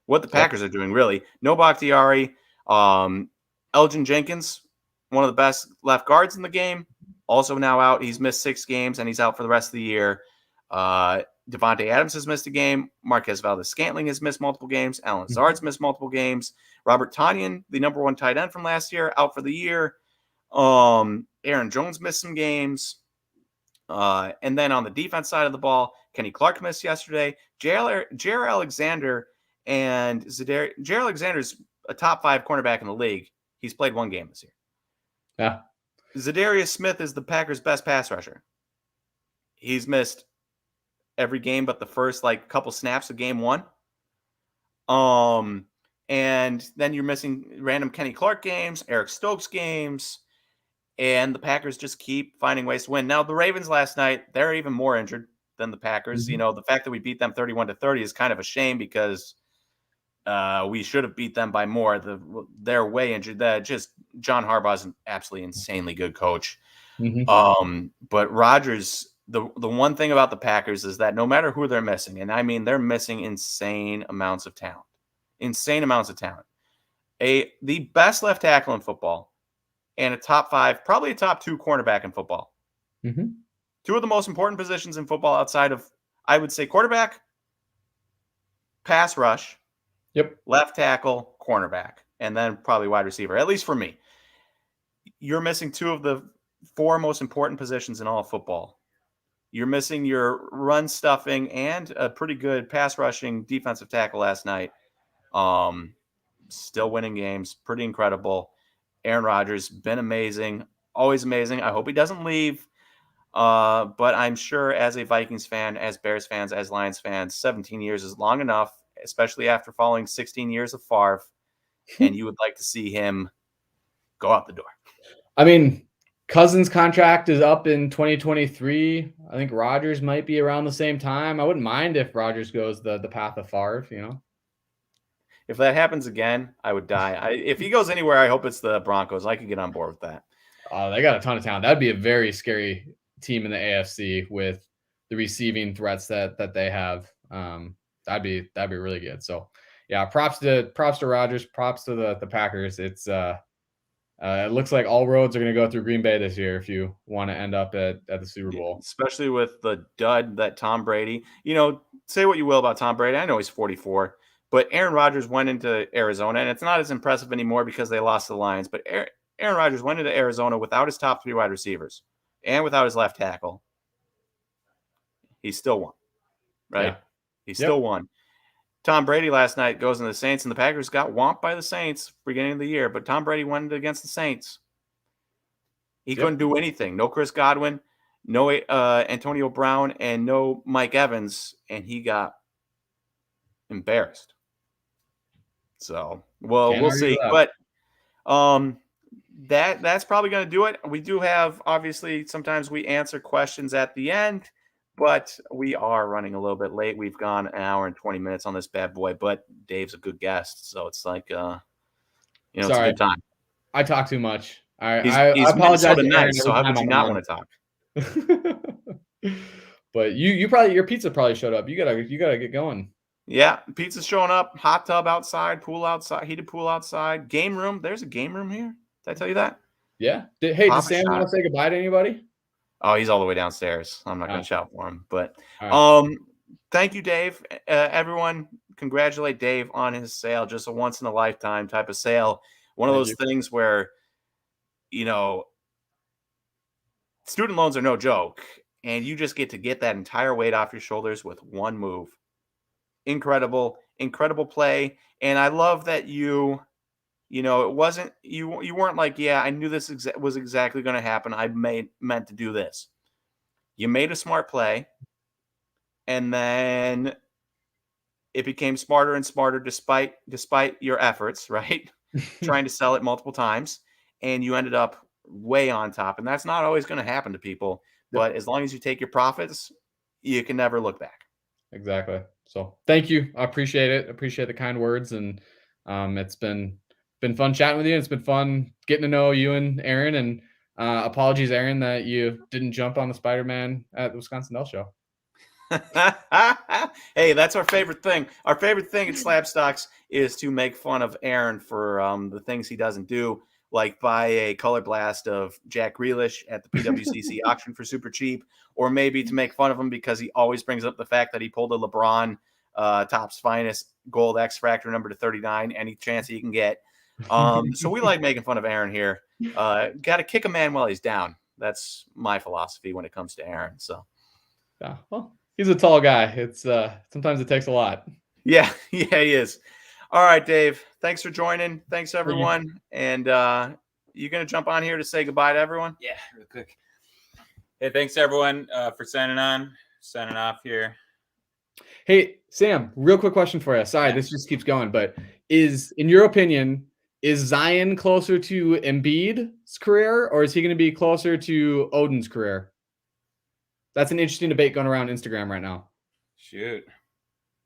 What the Packers are doing, really. No Bakhtiari. Elgin Jenkins, one of the best left guards in the game, also now out. He's missed 6 games, and he's out for the rest of the year. Devontae Adams has missed a game. Marquez Valdez-Scantling has missed multiple games. Alan Lazard's missed multiple games. Robert Tonyan, the number 1 tight end from last year, out for the year. Aaron Jones missed some games. And then on the defense side of the ball, Kenny Clark missed yesterday. Jair Alexander and Jair Alexander's a top 5 cornerback in the league. He's played 1 game this year. Yeah. Zadarius Smith is the Packers' best pass rusher. He's missed every game but the first couple snaps of game 1. And then you're missing random Kenny Clark games, Eric Stokes games, and the Packers just keep finding ways to win. Now, the Ravens last night, they're even more injured than the Packers. The fact that we beat them 31-30 is kind of a shame because we should have beat them by more. They're way injured. John Harbaugh's an absolutely insanely good coach. But Rodgers, the one thing about the Packers is that no matter who they're missing, and I mean they're missing insane amounts of talent. The best left tackle in football and a top 5, probably a top 2 cornerback in football. 2 of the most important positions in football outside of, I would say, quarterback, pass rush, left tackle, cornerback, and then probably wide receiver, at least for me. You're missing 2 of the 4 most important positions in all of football. You're missing your run stuffing and a pretty good pass rushing defensive tackle last night. Still winning games. Pretty incredible. Aaron Rodgers, been amazing. Always amazing. I hope he doesn't leave. But I'm sure as a Vikings fan, as Bears fans, as Lions fans, 17 years is long enough, especially after following 16 years of Favre, and you would like to see him go out the door. I mean, Cousins' contract is up in 2023. I think Rodgers might be around the same time. I wouldn't mind if Rodgers goes the path of Favre, you know? If that happens again, I would die. If he goes anywhere, I hope it's the Broncos. I could get on board with that. They got a ton of talent. That'd be a very scary team in the AFC with the receiving threats that they have. That'd be really good. So yeah, props to Rodgers, props to the Packers. It's it looks like all roads are going to go through Green Bay this year if you want to end up at the Super Bowl. Especially with the dud that Tom Brady, say what you will about Tom Brady. I know he's 44, but Aaron Rodgers went into Arizona, and it's not as impressive anymore because they lost to the Lions. But Aaron Rodgers went into Arizona without his top 3 wide receivers and without his left tackle. He still won, right? Yeah. He still won. Tom Brady last night goes into the Saints, and the Packers got whomped by the Saints beginning of the year. But Tom Brady went against the Saints. He couldn't do anything. No Chris Godwin, no Antonio Brown, and no Mike Evans, and he got embarrassed. So, we'll see. But that's probably going to do it. We do have, obviously, sometimes we answer questions at the end, but we are running a little bit late. We've gone an hour and 20 minutes on this bad boy, but Dave's a good guest, so it's like, it's a good time. I talk too much. I apologize. Nice, so how could you not want to talk? But your pizza probably showed up. You gotta get going. Yeah, pizza's showing up. Hot tub outside, pool outside, heated pool outside, game room. There's a game room here. Did I tell you that? Yeah. Does Sam want to say goodbye to anybody? Oh, he's all the way downstairs. I'm not going to shout for him. But thank you, Dave. Everyone, congratulate Dave on his sale. Just a once in a lifetime type of sale. One of those things where, student loans are no joke, and you just get to get that entire weight off your shoulders with one move. Incredible play. And I love that it wasn't, you weren't like, yeah, I knew this was exactly going to happen. I meant to do this. You made a smart play, and then it became smarter and smarter despite your efforts, right? Trying to sell it multiple times, and you ended up way on top. And that's not always going to happen to people, but as long as you take your profits, you can never look back. Exactly. So thank you. I appreciate it. Appreciate the kind words. And it's been fun chatting with you. It's been fun getting to know you and Aaron. And apologies, Aaron, that you didn't jump on the Spider-Man at the Wisconsin Dell show. Hey, that's our favorite thing. Our favorite thing at Slabstocks is to make fun of Aaron for the things he doesn't do, like buy a color blast of Jack Grealish at the PWCC auction for super cheap, or maybe to make fun of him because he always brings up the fact that he pulled a LeBron Topps Finest Gold X Fractor number to 39 any chance he can get. So we like making fun of Aaron here. Got to kick a man while he's down. That's my philosophy when it comes to Aaron. So, yeah, well, he's a tall guy. It's sometimes it takes a lot. Yeah, he is. All right, Dave. Thanks for joining. Thanks, everyone. And you going to jump on here to say goodbye to everyone? Yeah, real quick. Hey, thanks, everyone, for signing off here. Hey, Sam, real quick question for you. Sorry, this just keeps going. But in your opinion, is Zion closer to Embiid's career, or is he going to be closer to Odin's career? That's an interesting debate going around Instagram right now. Shoot.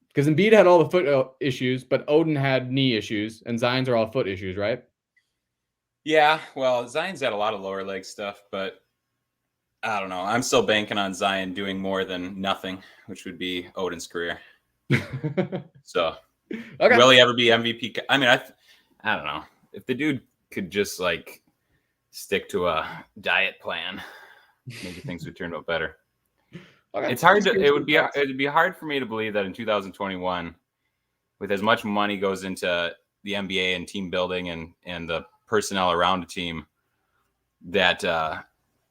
Because Embiid had all the foot issues, but Odin had knee issues, and Zion's are all foot issues, right? Yeah, well, Zion's had a lot of lower leg stuff, but I don't know. I'm still banking on Zion doing more than nothing, which would be Odin's career. So, okay. Will he ever be MVP? I mean, I don't know. If the dude could just stick to a diet plan, maybe things would turn out better. Okay. It's hard it would be hard for me to believe that in 2021, with as much money goes into the NBA and team building and the personnel around a team, that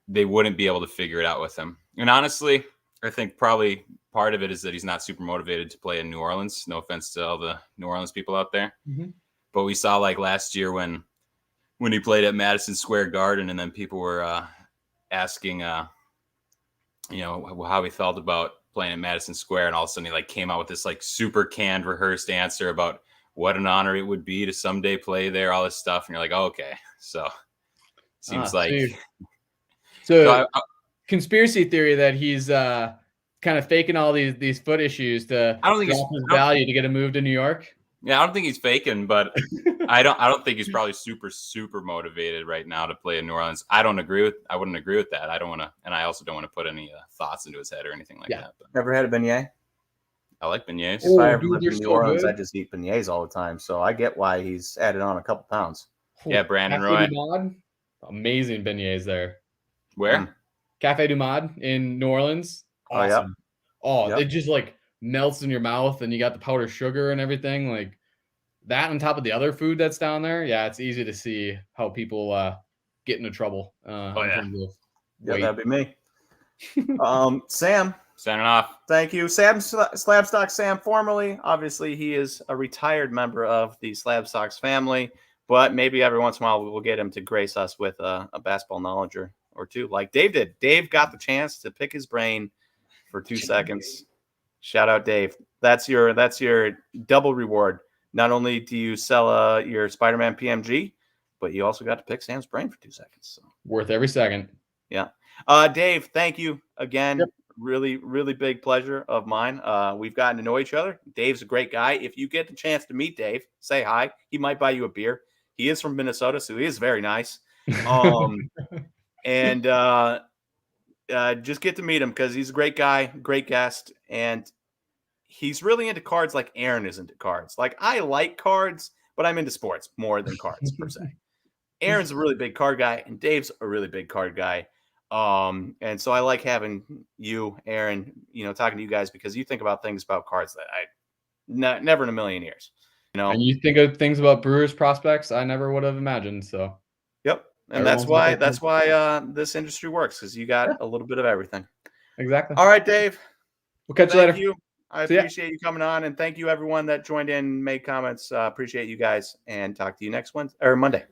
they wouldn't be able to figure it out with him. And honestly, I think probably part of it is that he's not super motivated to play in New Orleans. No offense to all the New Orleans people out there. Mm-hmm. But we saw like last year when he played at Madison Square Garden, and then people were asking, how he felt about playing at Madison Square, and all of a sudden he like came out with this like super canned, rehearsed answer about what an honor it would be to someday play there, all this stuff, and you're like, oh, okay, so seems like so conspiracy theory that he's kind of faking all these foot issues to I don't think drop his value to get him moved to New York. Yeah, I don't think he's faking, but I don't think he's probably super motivated right now to play in New Orleans. I wouldn't agree with that. I don't want to, and I also don't want to put any thoughts into his head or anything like that. But Never had a beignet? I like beignets. If I ever lived in New Orleans, I just eat beignets all the time. So I get why he's added on a couple pounds. Yeah, Brandon Cafe Roy. du Monde, amazing beignets there. Where? Cafe du Monde in New Orleans. Awesome. It just like melts in your mouth, and you got the powdered sugar and everything like that on top of the other food that's down there. Yeah, it's easy to see how people get into trouble. That'd be me. Sam, signing off. Thank you, Sam. Slabstock Sam, formerly, obviously, he is a retired member of the Slabstocks family, but maybe every once in a while we will get him to grace us with a basketball knowledge or two, like Dave did. Dave got the chance to pick his brain for 2 seconds. Shout out, Dave. That's your double reward. Not only do you sell your Spider-Man PMG, but you also got to pick Sam's brain for 2 seconds. So. Worth every second. Yeah. Dave, thank you again. Yep. Really, really big pleasure of mine. We've gotten to know each other. Dave's a great guy. If you get the chance to meet Dave, say hi. He might buy you a beer. He is from Minnesota, so he is very nice. And just get to meet him because he's a great guy, great guest, and he's really into cards like Aaron is into cards. Like, I like cards, but I'm into sports more than cards per se. Aaron's a really big card guy, and Dave's a really big card guy. And so I like having you, Aaron, talking to you guys because you think about things about cards that I never in a million years. And you think of things about Brewers prospects I never would have imagined. So, yep. And that's why this industry works, because you got a little bit of everything. Exactly. All right, Dave. We'll catch you later. You. I appreciate you coming on, and thank you everyone that joined in, made comments. Appreciate you guys, and talk to you next Monday.